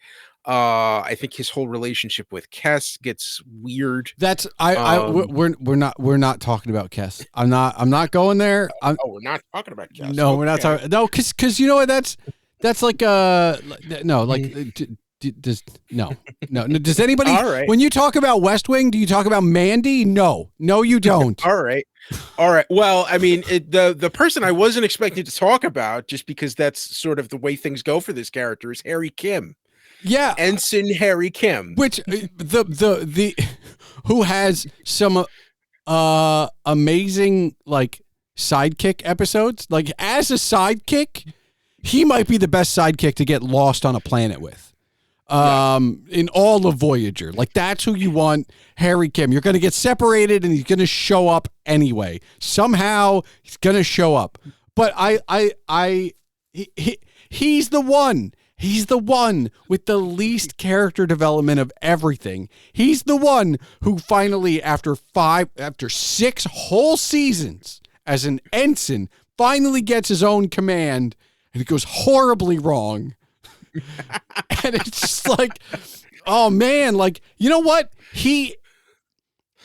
S2: I think his whole relationship with Kess gets weird.
S1: That's we're not talking about Kess. I'm not going there.
S2: We're not talking about Kess.
S1: No, we're not
S2: Okay.
S1: talking. No, because you know what? That's like no, like does no. Does anybody?
S2: All right.
S1: When you talk about West Wing, do you talk about Mandy? No, you don't.
S2: All right. Well, I mean, the person I wasn't expecting to talk about, just because that's sort of the way things go for this character, is Harry Kim.
S1: Yeah,
S2: Ensign Harry Kim,
S1: which the who has some amazing like sidekick episodes. Like as a sidekick, he might be the best sidekick to get lost on a planet with. In all of Voyager, like that's who you want, Harry Kim. You're going to get separated, and he's going to show up anyway. Somehow he's going to show up. But he's the one. He's the one with the least character development of everything. He's the one who finally, after 6 whole seasons as an ensign, finally gets his own command, and it goes horribly wrong. And it's just like, oh man, like, you know what? He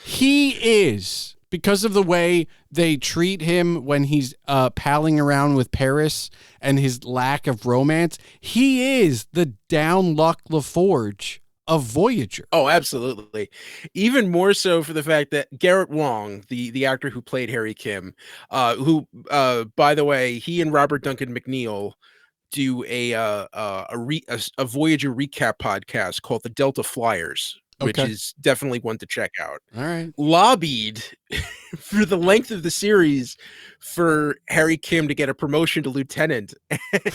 S1: is, because of the way they treat him when he's palling around with Paris and his lack of romance, he is the down luck LaForge of Voyager.
S2: Oh, absolutely. Even more so for the fact that Garrett Wong, the actor who played Harry Kim, who by the way, he and Robert Duncan McNeil do a Voyager recap podcast called The Delta Flyers, which is definitely one to check out.
S1: All right.
S2: Lobbied for the length of the series for Harry Kim to get a promotion to lieutenant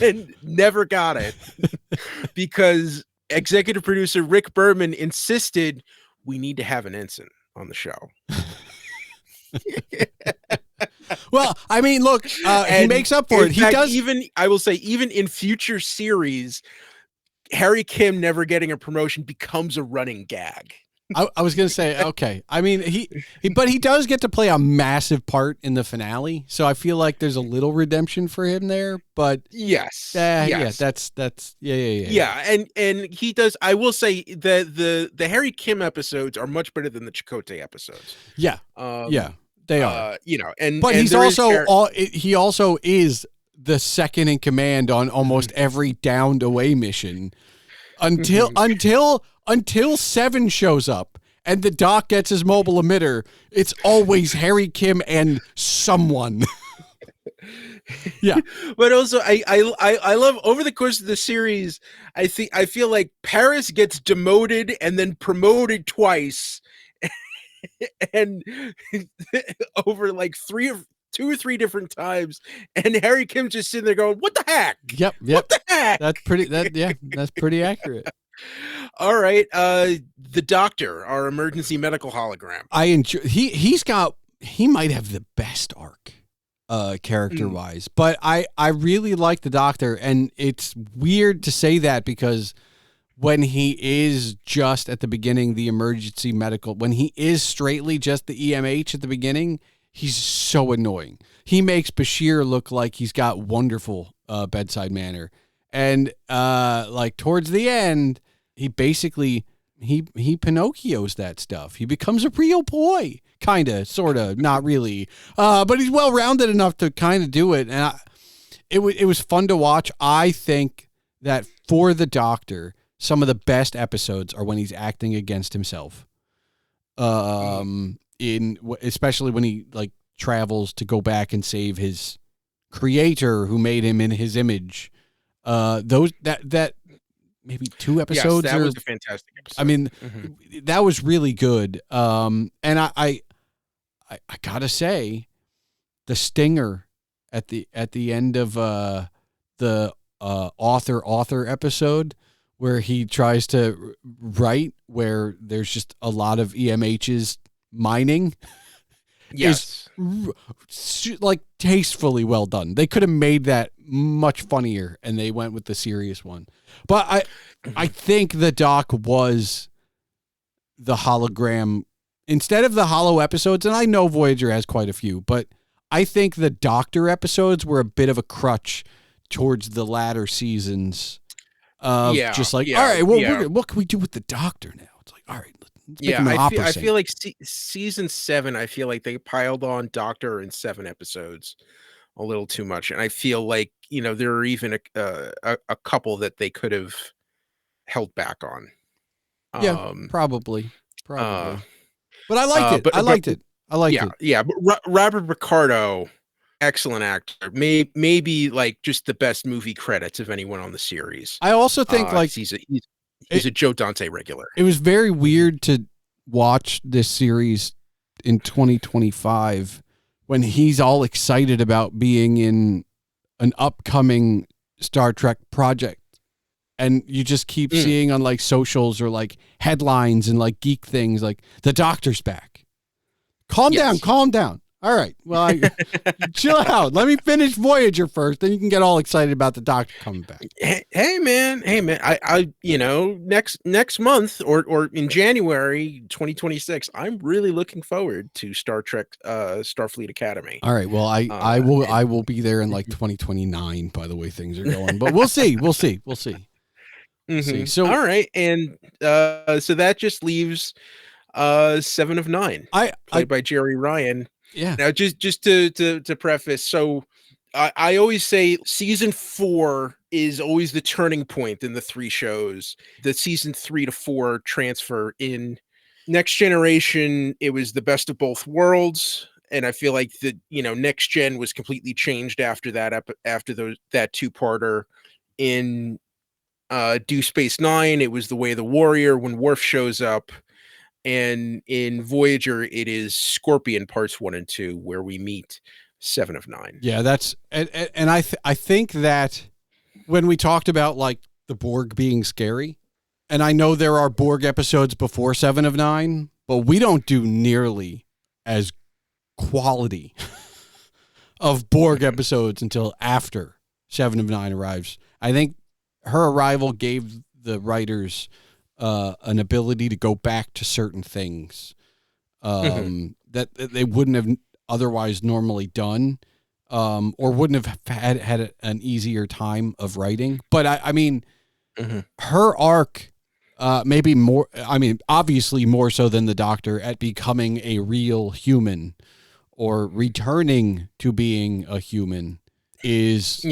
S2: and never got it because executive producer Rick Berman insisted we need to have an ensign on the show.
S1: Well, I mean, look, he makes up for it. He does.
S2: I will say, even in future series, Harry Kim never getting a promotion becomes a running gag.
S1: I was going to say, okay. I mean, but he does get to play a massive part in the finale, so I feel like there's a little redemption for him there. But
S2: yes,
S1: yeah, that's yeah.
S2: Yeah, and he does. I will say that the Harry Kim episodes are much better than the Chakotay episodes.
S1: Yeah, yeah, they are.
S2: But
S1: he's also he also is the second in command on almost every downed away mission until Seven shows up, and the Doc gets his mobile emitter, it's always Harry Kim and someone. Yeah.
S2: But also I love over the course of the series, I feel like Paris gets demoted and then promoted twice. And over like two or three different times, and Harry Kim's just sitting there going, "What the heck?
S1: Yep.
S2: What the heck?"
S1: That's pretty accurate.
S2: All right, the Doctor, our emergency medical hologram.
S1: I enjoy. He might have the best arc, character wise. But I really like the Doctor, and it's weird to say that because when he is just at the beginning, the emergency medical, when he is straightly just the EMH at the beginning, he's so annoying. He makes Bashir look like he's got wonderful bedside manner, and like towards the end, he basically he Pinocchios that stuff. He becomes a real boy, kind of, sort of, not really, but he's well rounded enough to kind of do it. And it was fun to watch. I think that for the Doctor, some of the best episodes are when he's acting against himself. Especially when he like travels to go back and save his creator who made him in his image. That maybe 2 episodes.
S2: Yes, that was a fantastic episode.
S1: I mean, that was really good. And I gotta say, the stinger at the end of the author episode, where he tries to write, where there's just a lot of EMHs mining.
S2: Yes.
S1: Is like tastefully well done. They could have made that much funnier, and they went with the serious one. But I think the Doc was the hologram instead of the Hollow episodes, and I know Voyager has quite a few, but I think the Doctor episodes were a bit of a crutch towards the latter seasons. All right, well, what can we do with the Doctor now? It's like, all right, let's make him an opera
S2: I
S1: singer.
S2: feel like season 7, I feel like they piled on Doctor in 7 episodes a little too much, and I feel like there are even a couple that they could have held back on.
S1: Yeah, probably. But I liked it. I liked it.
S2: Yeah, but Robert Picardo, excellent actor. Maybe like just the best movie credits of anyone on the series.
S1: I also think like
S2: he's a Joe Dante regular.
S1: It was very weird to watch this series in 2025 when he's all excited about being in an upcoming Star Trek project. And you just keep seeing on like socials or like headlines and like geek things like the Doctor's back. Calm down. All right. Well, chill out. Let me finish Voyager first. Then you can get all excited about the Doctor coming back.
S2: Hey man. I next month or in January 2026, I'm really looking forward to Star Trek Starfleet Academy.
S1: All right. Well, I will be there in like 2029 by the way things are going. But we'll see.
S2: Mm-hmm.
S1: So
S2: all right, and so that just leaves 7 of 9, played by Jerry Ryan.
S1: Yeah.
S2: Now, just to preface, so I always say season 4 is always the turning point in the 3 shows. The season 3 to 4 transfer in Next Generation, it was the best of both worlds, and I feel like the Next Gen was completely changed after that. After that 2-parter in Deep Space Nine, it was the Way of the Warrior when Worf shows up. And in Voyager, it is Scorpion parts 1 and 2, where we meet 7 of 9.
S1: Yeah, that's and I think that when we talked about like the Borg being scary, and I know there are Borg episodes before 7 of 9, but we don't do nearly as quality of Borg episodes until after 7 of 9 arrives. I think her arrival gave the writers an ability to go back to certain things that they wouldn't have otherwise normally done, or wouldn't have had an easier time of writing. But I mean, her arc, maybe more. I mean, obviously more so than the Doctor at becoming a real human or returning to being a human is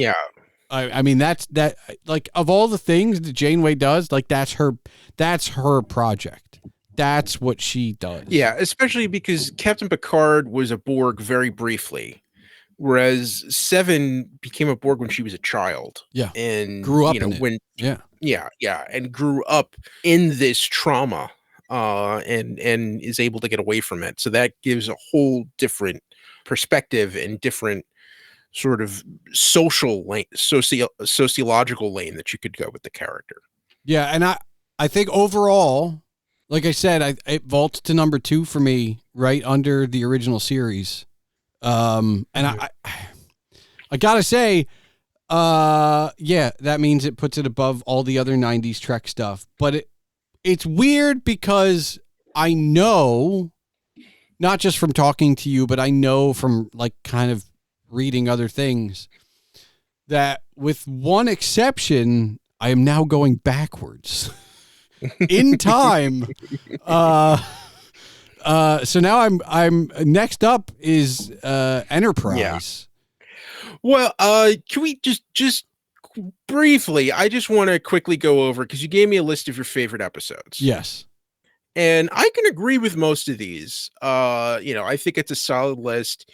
S1: I mean, that's like of all the things that Janeway does, like that's her project. that's what she does.
S2: Yeah, especially because Captain Picard was a Borg very briefly, whereas Seven became a Borg when she was a child.
S1: Yeah.
S2: And
S1: Grew up in it.
S2: when
S1: Yeah.
S2: yeah, and grew up in this trauma, and is able to get away from it. So that gives a whole different perspective and different sort of social lane, sociological lane that you could go with the character.
S1: Yeah, and I think overall, like I said, it vaults to number 2 for me, right under the original series. And I gotta say, yeah, that means it puts it above all the other 90s Trek stuff. But it's weird because I know, not just from talking to you, but I know from like kind of reading other things, that with one exception, I am now going backwards in time. So now I'm next up is Enterprise.
S2: Yeah. Well, can we just briefly, I just want to quickly go over, because you gave me a list of your favorite episodes.
S1: Yes.
S2: And I can agree with most of these. I think it's a solid list.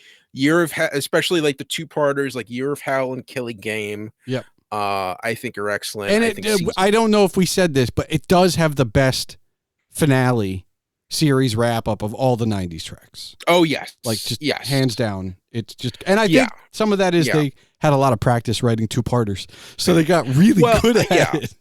S2: Especially like the two-parters, like Year of Hell and Killing Game.
S1: Yep.
S2: I think are excellent.
S1: And I don't know if we said this, but it does have the best finale series wrap up of all the 90s Treks.
S2: Oh yes.
S1: Like just
S2: yes.
S1: hands down. It's just, and I think some of that is they had a lot of practice writing two-parters. So they got really good at it.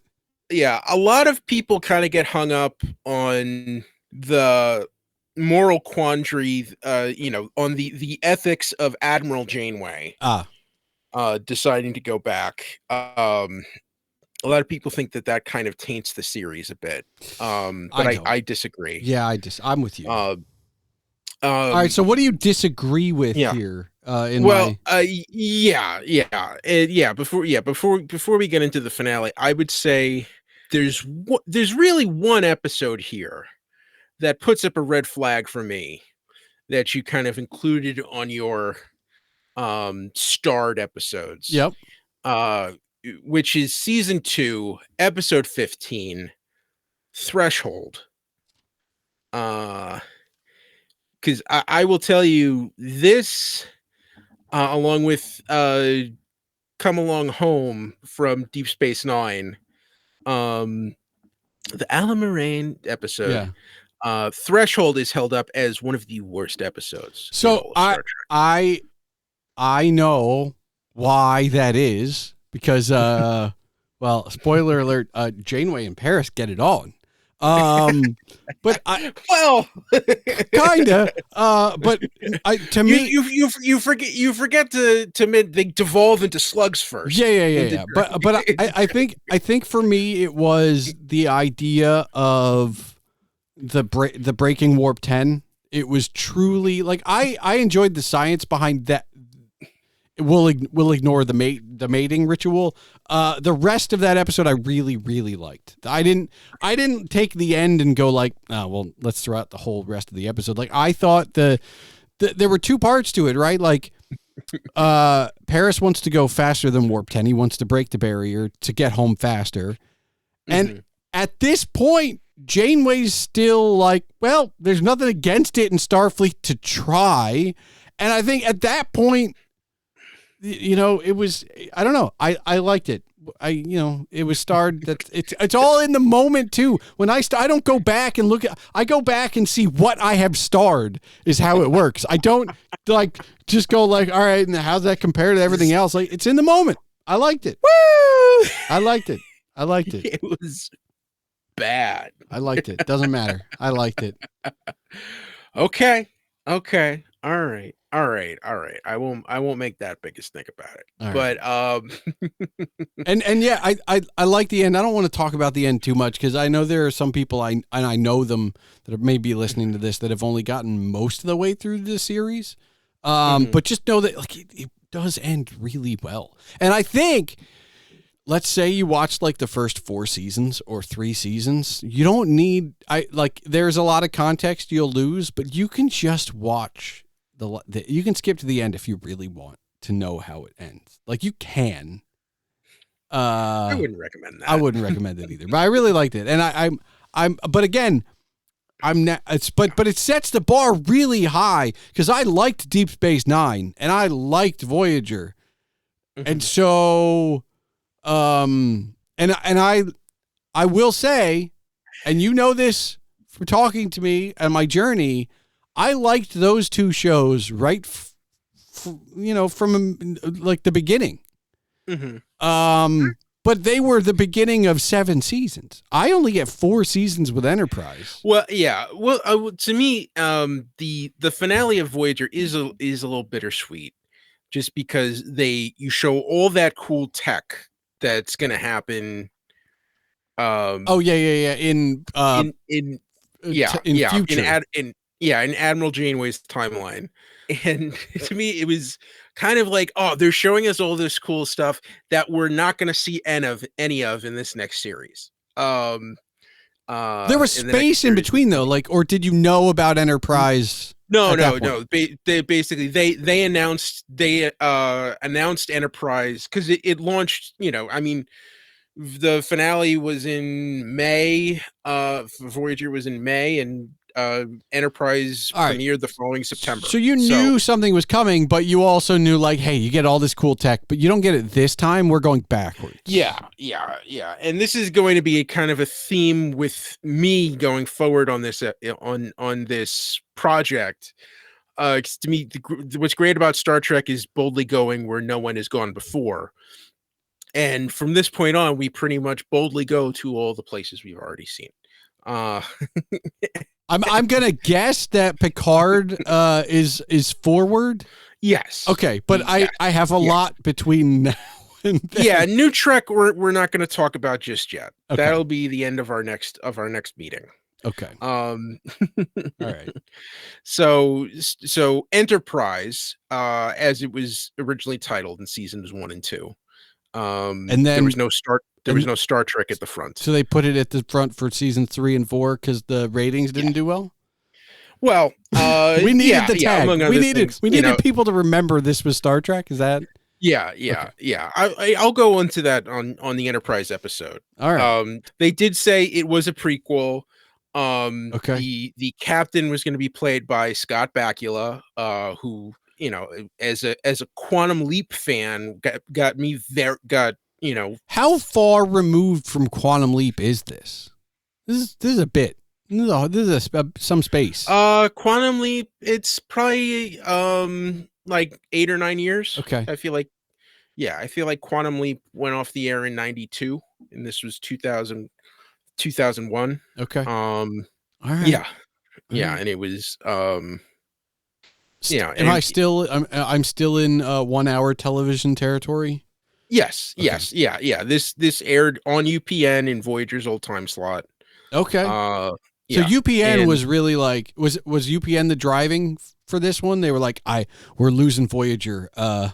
S2: Yeah. A lot of people kind of get hung up on the moral quandary, on the ethics of Admiral Janeway. Deciding to go back. A lot of people think that kind of taints the series a bit. But I disagree.
S1: Yeah, I'm with you. All right, so what do you disagree with here? Before we get into the finale, I would say there's really one episode here that puts up a red flag for me that you kind of included on your starred episodes. Yep.
S2: Which is season 2, episode 15, Threshold. Because I will tell you this, along with Come Along Home from Deep Space Nine, the Alan Moraine episode. Threshold is held up as one of the worst episodes.
S1: So I know why that is, because well, spoiler alert, Janeway and Paris get it on. But kinda. But to me,
S2: you forget to they devolve into slugs first.
S1: Yeah. But I think for me it was the idea of the breaking warp 10. It was truly like I enjoyed the science behind that. We'll ignore the mating ritual. The rest of that episode I really, really liked. I didn't take the end and go like, oh well, let's throw out the whole rest of the episode. Like I thought there were two parts to it, right? Like Paris wants to go faster than warp 10. He wants to break the barrier to get home faster. And at this point, Janeway's still like, well, there's nothing against it in Starfleet to try. And I think at that point, it was, I don't know. I liked it. It was starred that it's all in the moment too. When I don't go back and I go back and see what I have starred is how it works. I don't like just go like, all right, and how's that compare to everything else? Like it's in the moment. I liked it.
S2: Woo!
S1: I liked it.
S2: It was bad.
S1: I liked it. Doesn't matter. I liked it.
S2: Okay. All right. I won't make that big a stink about it. Right. But
S1: and yeah, I like the end. I don't want to talk about the end too much because I know there are some people I know them that may be listening to this that have only gotten most of the way through the series. But just know that like it does end really well. And I think, let's say you watched like the first 4 seasons or 3 seasons. You don't need there's a lot of context you'll lose, but you can just watch you can skip to the end if you really want to know how it ends. Like you can.
S2: I wouldn't recommend that.
S1: I wouldn't recommend it either, but I really liked it. And but again, but it sets the bar really high because I liked Deep Space Nine and I liked Voyager, and so I will say, and you know this from talking to me and my journey, I liked those two shows right, from like the beginning. But they were the beginning of 7 seasons. I only get 4 seasons with Enterprise.
S2: Well, yeah. Well, to me, the finale of Voyager is a little bittersweet, just because you show all that cool tech that's going to happen.
S1: In future.
S2: In Admiral Janeway's timeline. And to me, it was kind of like, oh, they're showing us all this cool stuff that we're not going to see any of in this next series.
S1: There was space in between, though, like, or did you know about Enterprise?
S2: No. They basically they announced Enterprise because it launched. I mean, the finale was in May. Voyager was in May, and Enterprise premiered the following September.
S1: So you knew something was coming, but you also knew, like, hey, you get all this cool tech, but you don't get it this time. We're going backwards.
S2: Yeah. And this is going to be a kind of a theme with me going forward on this on this project. To me, what's great about Star Trek is boldly going where no one has gone before. And from this point on, we pretty much boldly go to all the places we've already seen.
S1: I'm gonna guess that Picard is forward.
S2: Yes.
S1: Okay, but yes. I have a lot between now and then.
S2: Yeah, New Trek we're not going to talk about just yet.
S1: Okay.
S2: That'll be the end of our next meeting.
S1: Okay.
S2: All
S1: right.
S2: So Enterprise, as it was originally titled in seasons 1 and 2. And then there was no Star Trek at the front.
S1: So they put it at the front for season 3 and 4 because the ratings didn't do well.
S2: Well,
S1: we needed the tag. We needed people to remember this was Star Trek. Is that?
S2: Yeah. I'll go into that on the Enterprise episode.
S1: All right.
S2: They did say it was a prequel.
S1: Okay.
S2: The captain was going to be played by Scott Bakula, who, as a Quantum Leap fan, got me there.
S1: How far removed from Quantum Leap is this? This is a bit. This is some space.
S2: Quantum Leap, it's probably like 8 or 9 years.
S1: Okay.
S2: I feel like Quantum Leap went off the air in 92, and this was 2001.
S1: Okay.
S2: All
S1: right.
S2: Yeah. Yeah, and it was
S1: I'm still in 1 hour television territory?
S2: Yes.
S1: Okay.
S2: Yes. Yeah. This aired on UPN in Voyager's old time slot.
S1: Okay. So UPN was really like was UPN the driving for this one? They were like, we're losing Voyager. We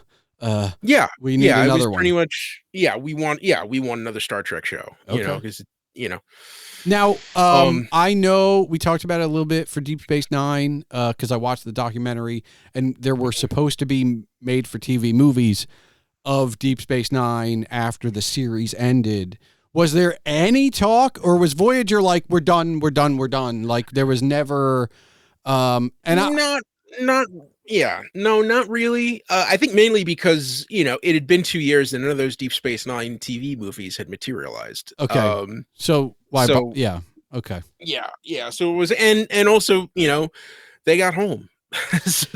S1: need another one.
S2: Pretty much. Yeah, we want another Star Trek show.
S1: Okay.
S2: Because
S1: Now, I know we talked about it a little bit for Deep Space Nine because I watched the documentary, and there were supposed to be made for TV movies of Deep Space Nine after the series ended. Was there any talk, or was Voyager like, we're done? Like there was never, not
S2: really. I think mainly because, it had been 2 years and none of those Deep Space Nine TV movies had materialized.
S1: Okay. So why?
S2: Okay. Yeah. So it was, and also, they got home. So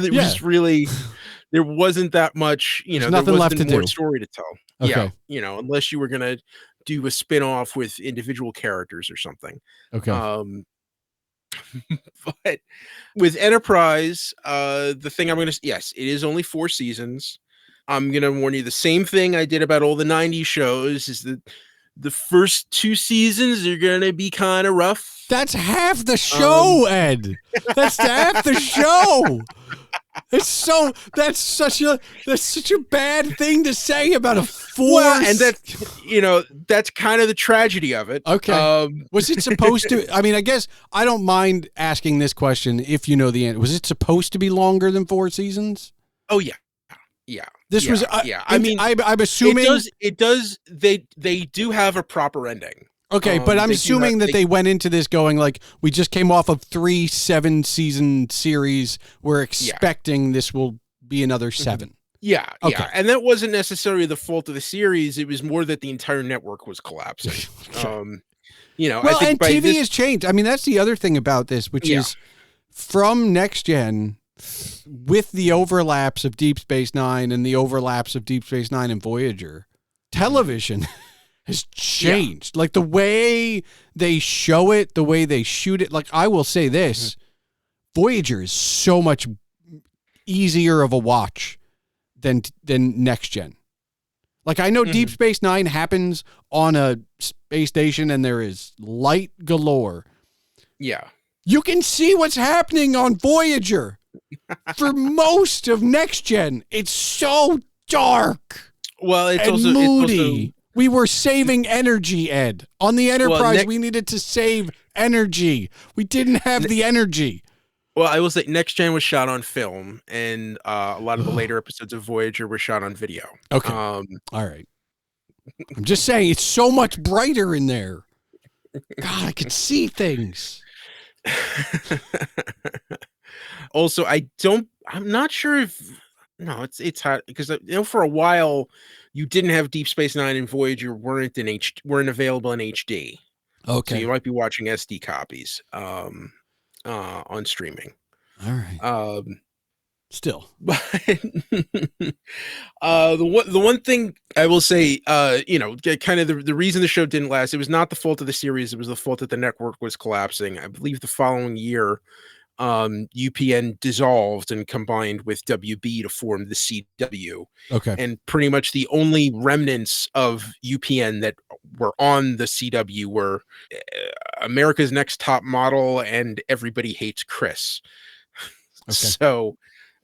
S2: there wasn't that much,
S1: There's nothing left to do.
S2: Story to tell.
S1: Okay.
S2: Yeah. Unless you were going to do a spin-off with individual characters or something.
S1: Okay.
S2: But with Enterprise, the thing it is only 4 seasons. I'm going to warn you, the same thing I did about all the 90s shows is that the first 2 seasons are going to be kind of rough.
S1: That's half the show, Ed. That's half the show. That's such a bad thing to say about a 4.
S2: Well, and that's kind of the tragedy of it.
S1: Okay. Was it supposed to? I mean, I guess I don't mind asking this question if you know the answer. Was it supposed to be longer than 4 seasons?
S2: Oh yeah.
S1: This was.
S2: I mean,
S1: I'm assuming
S2: it does. They do have a proper ending.
S1: Okay, but I'm
S2: They do
S1: assuming that they went into this going like, we just came off of 3 7-season series. We're expecting this will be another 7.
S2: Yeah,
S1: Okay.
S2: yeah, and that wasn't necessarily the fault of the series. It was more that the entire network was collapsing.
S1: Okay.
S2: I
S1: Well,
S2: think
S1: and
S2: by
S1: TV
S2: this,
S1: has changed. I mean, that's the other thing about this, which is from Next Gen, with the overlaps of Deep Space Nine and the overlaps of Deep Space Nine and Voyager, television has changed. Like the way they show it, the way they shoot it. Like I will say this, Voyager is so much easier of a watch than Next Gen. Like I know Deep Space Nine happens on a space station and there is light galore.
S2: Yeah.
S1: You can see what's happening on Voyager. For most of Next Gen, it's so dark.
S2: Well, it's
S1: and
S2: also
S1: moody. We were saving energy, Ed. On the Enterprise, we needed to save energy. We didn't have the energy.
S2: Well, I will say Next Gen was shot on film, and a lot of the later episodes of Voyager were shot on video.
S1: Okay. All right. I'm just saying, it's so much brighter in there. God, I could see things.
S2: Also, I'm not sure if, no, it's hard because for a while you didn't have Deep Space Nine and Voyager weren't available in HD.
S1: Okay.
S2: So you might be watching SD copies on streaming.
S1: All right. Still,
S2: but the one thing I will say, kind of the reason the show didn't last, it was not the fault of the series. It was the fault that the network was collapsing. I believe the following year, UPN dissolved and combined with WB to form the CW.
S1: Okay.
S2: And pretty much the only remnants of UPN that were on the CW were America's Next Top Model and Everybody Hates Chris. Okay. So,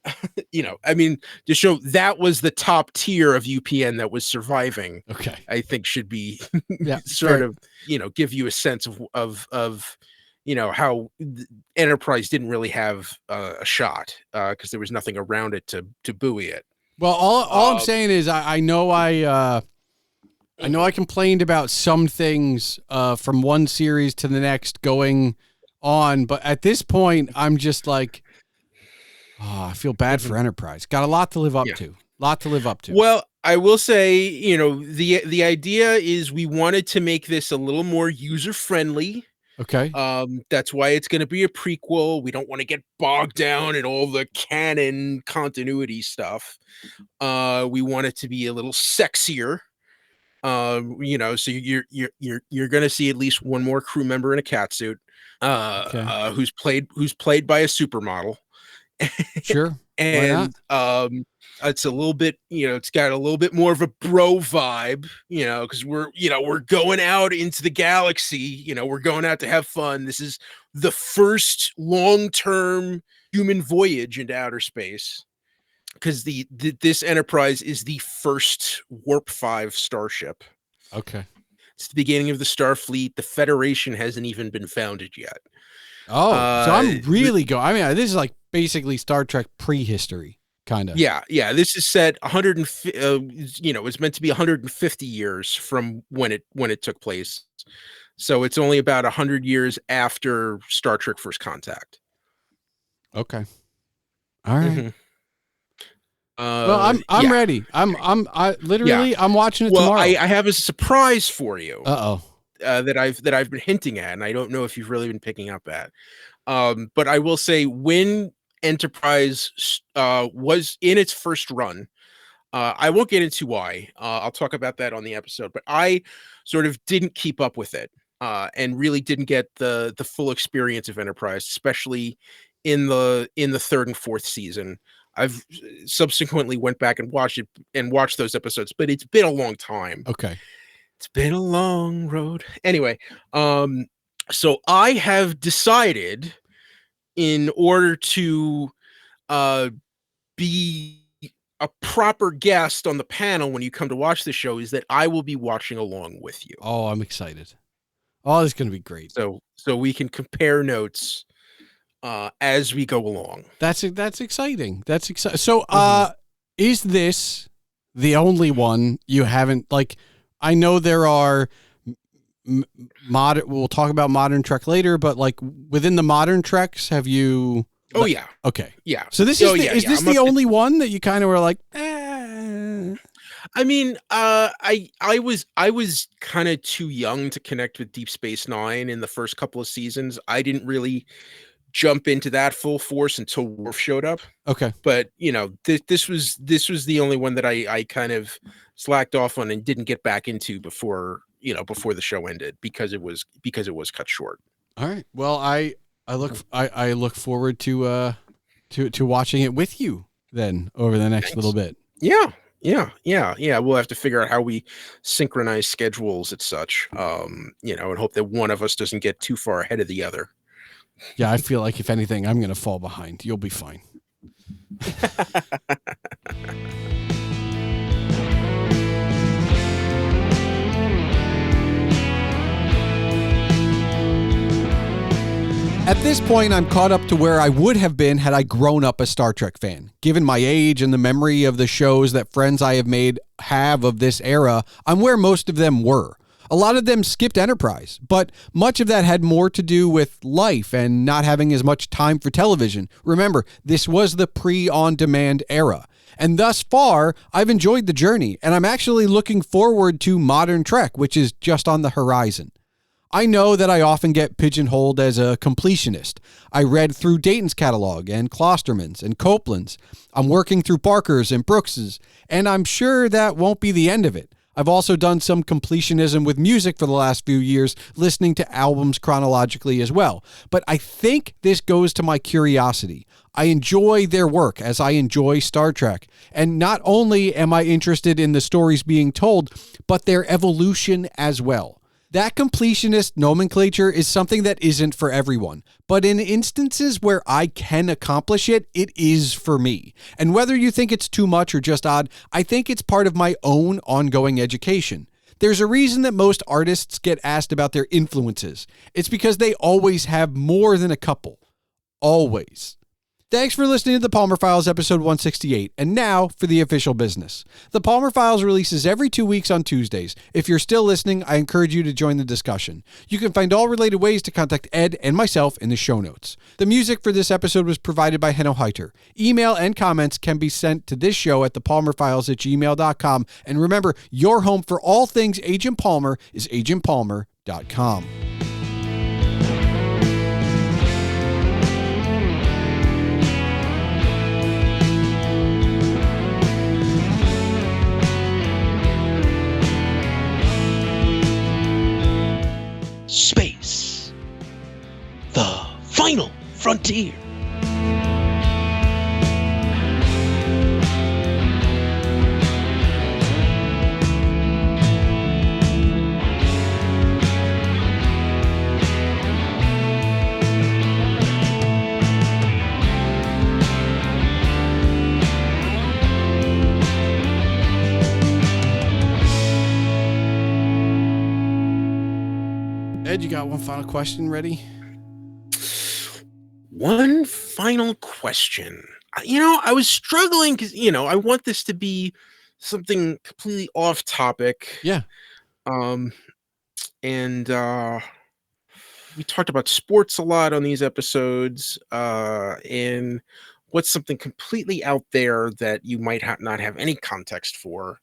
S2: I mean, to show that was the top tier of UPN that was surviving.
S1: Okay.
S2: I think should be sort of, give you a sense of how Enterprise didn't really have a shot because there was nothing around it to buoy it.
S1: Well, all I'm saying is I know I complained about some things from one series to the next going on, but at this point I'm just like, I feel bad for Enterprise. Got a lot to live up to.
S2: Well, I will say, the idea is we wanted to make this a little more user friendly.
S1: Okay.
S2: That's why it's going to be a prequel. We don't want to get bogged down in all the canon continuity stuff. We want it to be a little sexier. So you're going to see at least one more crew member in a catsuit, who's played by a supermodel.
S1: Sure.
S2: And it's a little bit, it's got a little bit more of a bro vibe, because we're going out into the galaxy, we're going out to have fun. This is the first long-term human voyage into outer space, because this Enterprise is the first Warp 5 starship.
S1: Okay.
S2: It's the beginning of the Starfleet. The Federation hasn't even been founded yet.
S1: Oh, so I'm really this is like basically Star Trek prehistory, kind of.
S2: Yeah. This is set 150. It's meant to be 150 years from when it took place, so it's only about 100 years after Star Trek First Contact.
S1: Okay. All right. Mm-hmm. Well, I'm ready. I'm watching it tomorrow.
S2: I have a surprise for you.
S1: That
S2: I've been hinting at, and I don't know if you've really been picking up at. But I will say, when Enterprise was in its first run, I won't get into why. I'll talk about that on the episode. But I sort of didn't keep up with it, and really didn't get the full experience of Enterprise, especially in the third and fourth season. I've subsequently went back and watched those episodes, but it's been a long time.
S1: Okay.
S2: It's been a long road. Anyway, so I have decided, in order to be a proper guest on the panel when you come to watch the show, is that I will be watching along with you.
S1: Oh, I'm excited. Oh, it's going to be great.
S2: So we can compare notes as we go along.
S1: That's exciting. That's exciting. So, is this the only one you haven't, like, I know there are modern. We'll talk about modern Trek later, but like within the modern Treks, have you?
S2: Oh yeah,
S1: Okay.
S2: yeah.
S1: So this
S2: Oh
S1: is
S2: yeah,
S1: is
S2: yeah.
S1: this the only one that you kind of were like?
S2: I mean, I was kind of too young to connect with Deep Space Nine in the first couple of seasons. I didn't really jump into that full force until Worf showed up.
S1: Okay.
S2: But this was the only one that I kind of slacked off on and didn't get back into before the show ended because it was cut short.
S1: All right. Well, I look forward to watching it with you then over the next little bit.
S2: Yeah. We'll have to figure out how we synchronize schedules and such. And hope that one of us doesn't get too far ahead of the other.
S1: Yeah, I feel like if anything, I'm going to fall behind. You'll be fine. At this point, I'm caught up to where I would have been had I grown up a Star Trek fan. Given my age and the memory of the shows that friends I have made have of this era, I'm where most of them were. A lot of them skipped Enterprise, but much of that had more to do with life and not having as much time for television. Remember, this was the pre-on-demand era. And thus far, I've enjoyed the journey, and I'm actually looking forward to modern Trek, which is just on the horizon. I know that I often get pigeonholed as a completionist. I read through Dayton's catalog and Klosterman's and Copeland's. I'm working through Barker's and Brooks's, and I'm sure that won't be the end of it. I've also done some completionism with music for the last few years, listening to albums chronologically as well. But I think this goes to my curiosity. I enjoy their work as I enjoy Star Trek. And not only am I interested in the stories being told, but their evolution as well. That completionist nomenclature is something that isn't for everyone, but in instances where I can accomplish it, it is for me. And whether you think it's too much or just odd, I think it's part of my own ongoing education. There's a reason that most artists get asked about their influences. It's because they always have more than a couple. Always. Thanks for listening to the Palmer Files episode 168, and now for the official business. The Palmer Files releases every 2 weeks on Tuesdays. If you're still listening, I encourage you to join the discussion. You can find all related ways to contact Ed and myself in the show notes. The music for this episode was provided by Henno Heitur. Email and comments can be sent to this show at thepalmerfiles@gmail.com, and remember, your home for all things Agent Palmer is agentpalmer.com.
S2: Space, the final frontier.
S1: Ed, you got one final question ready?
S2: One final question. I was struggling because, I want this to be something completely off topic.
S1: Yeah.
S2: And we talked about sports a lot on these episodes. And what's something completely out there that you might not have any context for,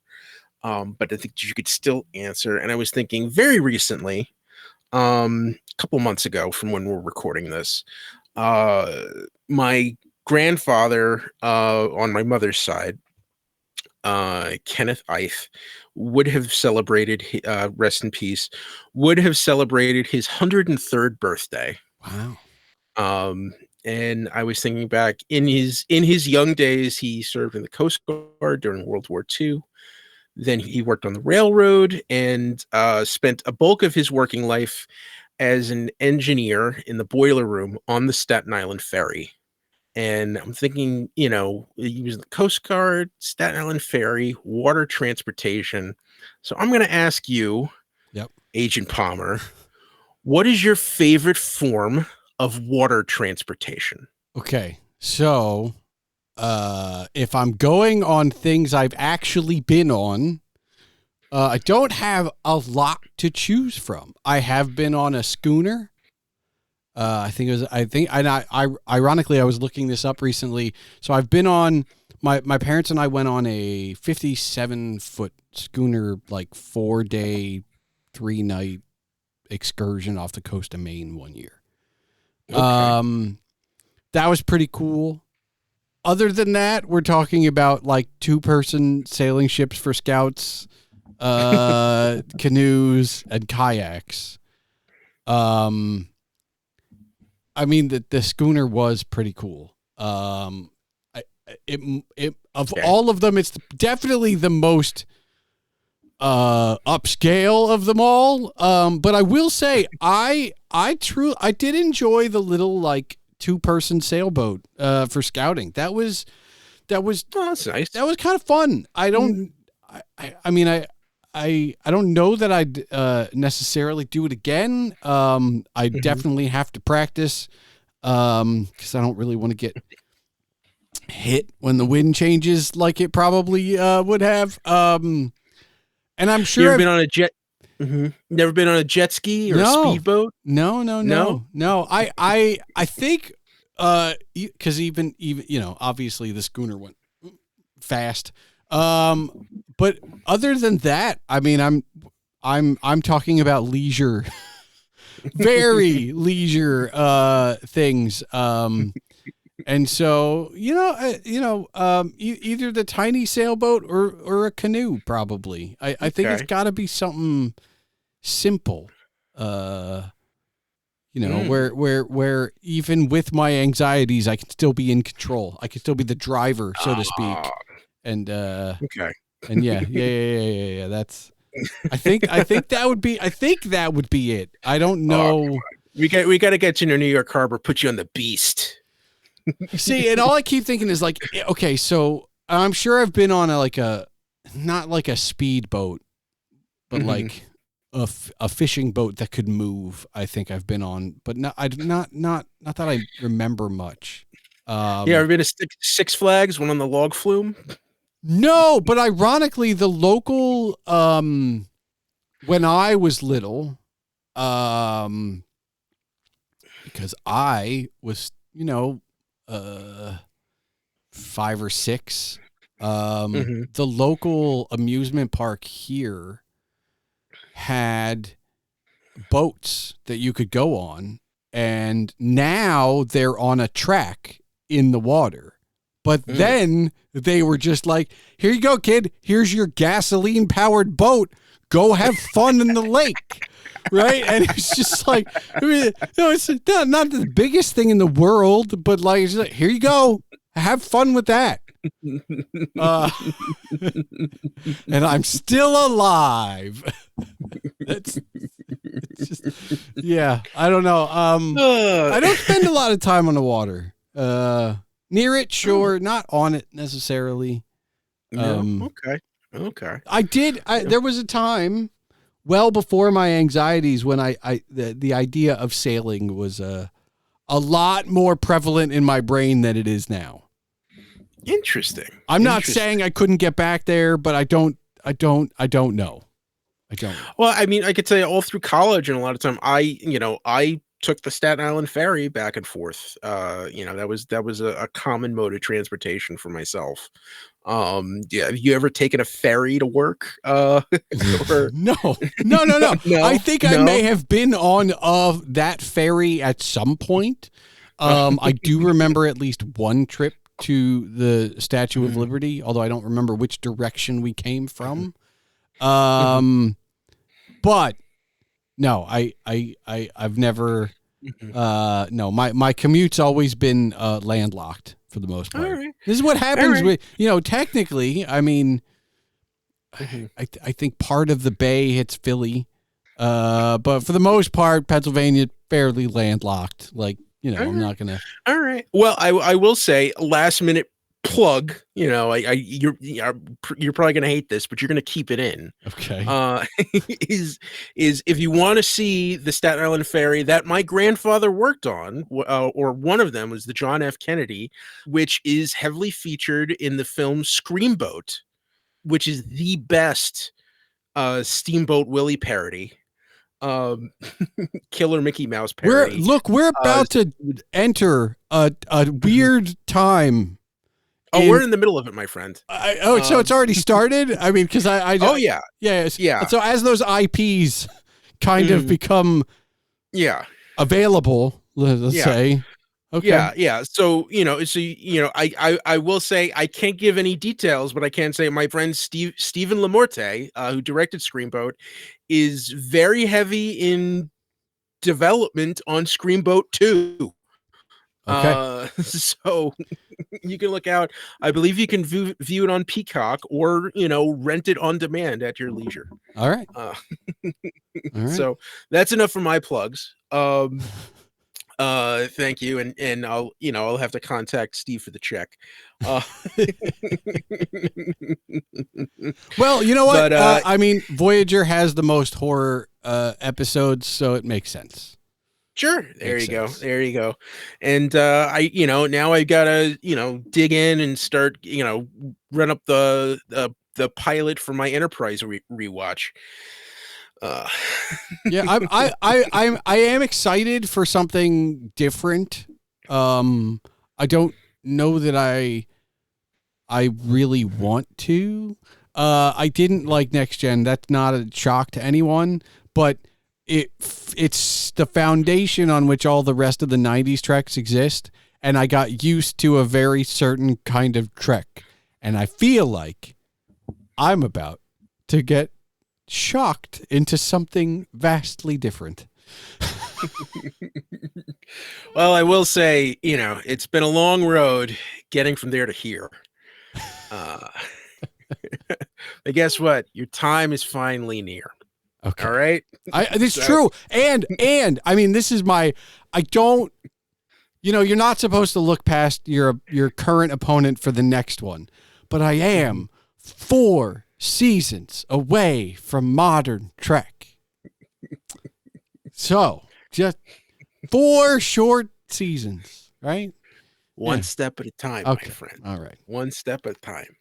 S2: but I think you could still answer. And I was thinking very recently, a couple months ago from when we're recording this, my grandfather on my mother's side, Kenneth Eith, would have celebrated, rest in peace, would have celebrated his 103rd birthday.
S1: Wow.
S2: And I was thinking back in his young days, he served in the Coast Guard during World War II. Then he worked on the railroad and spent a bulk of his working life as an engineer in the boiler room on the Staten Island Ferry. And I'm thinking, he was in the Coast Guard, Staten Island Ferry, water transportation. So I'm going to ask you,
S1: Yep,
S2: Agent Palmer, what is your favorite form of water transportation?
S1: Okay, so if I'm going on things I've actually been on, I don't have a lot to choose from. I have been on a schooner. Ironically, I was looking this up recently. So I've been on, my parents and I went on a 57-foot schooner, like 4-day, 3-night excursion off the coast of Maine one year.
S2: Okay.
S1: That was pretty cool. Other than that, we're talking about like 2-person sailing ships for scouts, canoes, and kayaks. I mean, the schooner was pretty cool. Of
S2: Okay.
S1: all of them, it's definitely the most upscale of them all. But I will say, I did enjoy the little like 2-person sailboat for scouting. That was
S2: Oh, that's nice.
S1: that was kind of fun. I don't. I mean, I don't know that I'd necessarily do it again. I definitely have to practice because I don't really want to get hit when the wind changes like it probably would have. And I'm
S2: You
S1: sure
S2: ever been on a jet? Never been on a jet ski or a speedboat?
S1: No.
S2: No?
S1: I think because even obviously the schooner went fast. But other than that, I mean, I'm talking about leisure, very leisure things. And so either the tiny sailboat or a canoe probably. I think it's
S2: Okay.
S1: got to be something simple. Where even with my anxieties, I can still be in control. I can still be the driver, so to speak. And
S2: Okay.
S1: and yeah. That's. I think that would be. I think that would be it. I don't
S2: Oh,
S1: know.
S2: we got to get you to New York Harbor, put you on the Beast.
S1: See, and all I keep thinking is like, okay, so I'm sure I've been on not like a speedboat, but like a fishing boat that could move. I think I've been on, but not that I remember much.
S2: Yeah, ever been to Six Flags? One on the log flume?
S1: No, but ironically, the local when I was little, because I was 5 or 6, the local amusement park here had boats that you could go on, and now they're on a track in the water. But then they were just like, here you go, kid. Here's your gasoline powered boat. Go have fun in the lake. Right. And it's just like, it's not the biggest thing in the world, but like, it's like, here you go. Have fun with that. And I'm still alive. It's just, yeah, I don't know. I don't spend a lot of time on the water. Near it, sure, not on it necessarily.
S2: Okay.
S1: I did. There was a time, well before my anxieties, when the idea of sailing was a lot more prevalent in my brain than it is now.
S2: Interesting.
S1: I'm not saying I couldn't get back there, but I don't know. I don't.
S2: Well, I mean, I could say all through college and a lot of time, I took the Staten Island ferry back and forth. That was a common mode of transportation for myself. Yeah, have you ever taken a ferry to work? Or
S1: No.
S2: no,
S1: I think I may have been on that ferry at some point. I do remember at least one trip to the Statue of Liberty, although I don't remember which direction we came from. But no, I've never. No, my commute's always been landlocked for the most part.
S2: Right.
S1: This is what happens with technically. I mean, I think part of the Bay hits Philly, but for the most part, Pennsylvania fairly landlocked. Like I'm not gonna.
S2: All right. Well, I will say last minute plug. You're probably gonna hate this, but you're gonna keep it in.
S1: Okay.
S2: Is if you want to see the Staten Island ferry that my grandfather worked on, or one of them was the John F. Kennedy, which is heavily featured in the film Screamboat, which is the best Steamboat Willie parody, um, Killer Mickey Mouse
S1: We're
S2: parody.
S1: we're
S2: Uh,
S1: about to enter a weird time.
S2: oh, we're in the middle of it, my friend.
S1: So it's already started. I mean, because
S2: Oh yeah,
S1: yes.
S2: yeah.
S1: So as those IPs kind of become
S2: Yeah.
S1: available, let's say, okay,
S2: Yeah. So I will say I can't give any details, but I can say my friend Stephen Lamorte, who directed Screamboat, is very heavy in development on Screamboat 2.
S1: okay,
S2: So you can look out. I believe you can view it on Peacock or rent it on demand at your leisure.
S1: all right,
S2: Uh,
S1: all right.
S2: so that's enough for my plugs. Thank you, and I'll have to contact Steve for the check. Uh,
S1: Well, you know what?
S2: but
S1: I mean, Voyager has the most horror episodes, so it makes sense.
S2: sure, there
S1: Makes
S2: you go,
S1: sense.
S2: there you go. And I now I gotta dig in and start run up the pilot for my Enterprise rewatch. Uh,
S1: Yeah, I am excited for something different. I don't know that I really want to. I didn't like Next Gen. That's not a shock to anyone, but it's the foundation on which all the rest of the 90s Treks exist, and I got used to a very certain kind of Trek, and I feel like I'm about to get shocked into something vastly different.
S2: well, I will say, it's been a long road getting from there to here. Uh, but guess what? Your time is finally near.
S1: Okay.
S2: All right.
S1: It's true. And I mean, this is I don't, you're not supposed to look past your current opponent for the next one, but I am 4 seasons away from modern Trek. So just 4 short seasons, right?
S2: One step at a time,
S1: Okay.
S2: my friend.
S1: All right.
S2: One step at a time.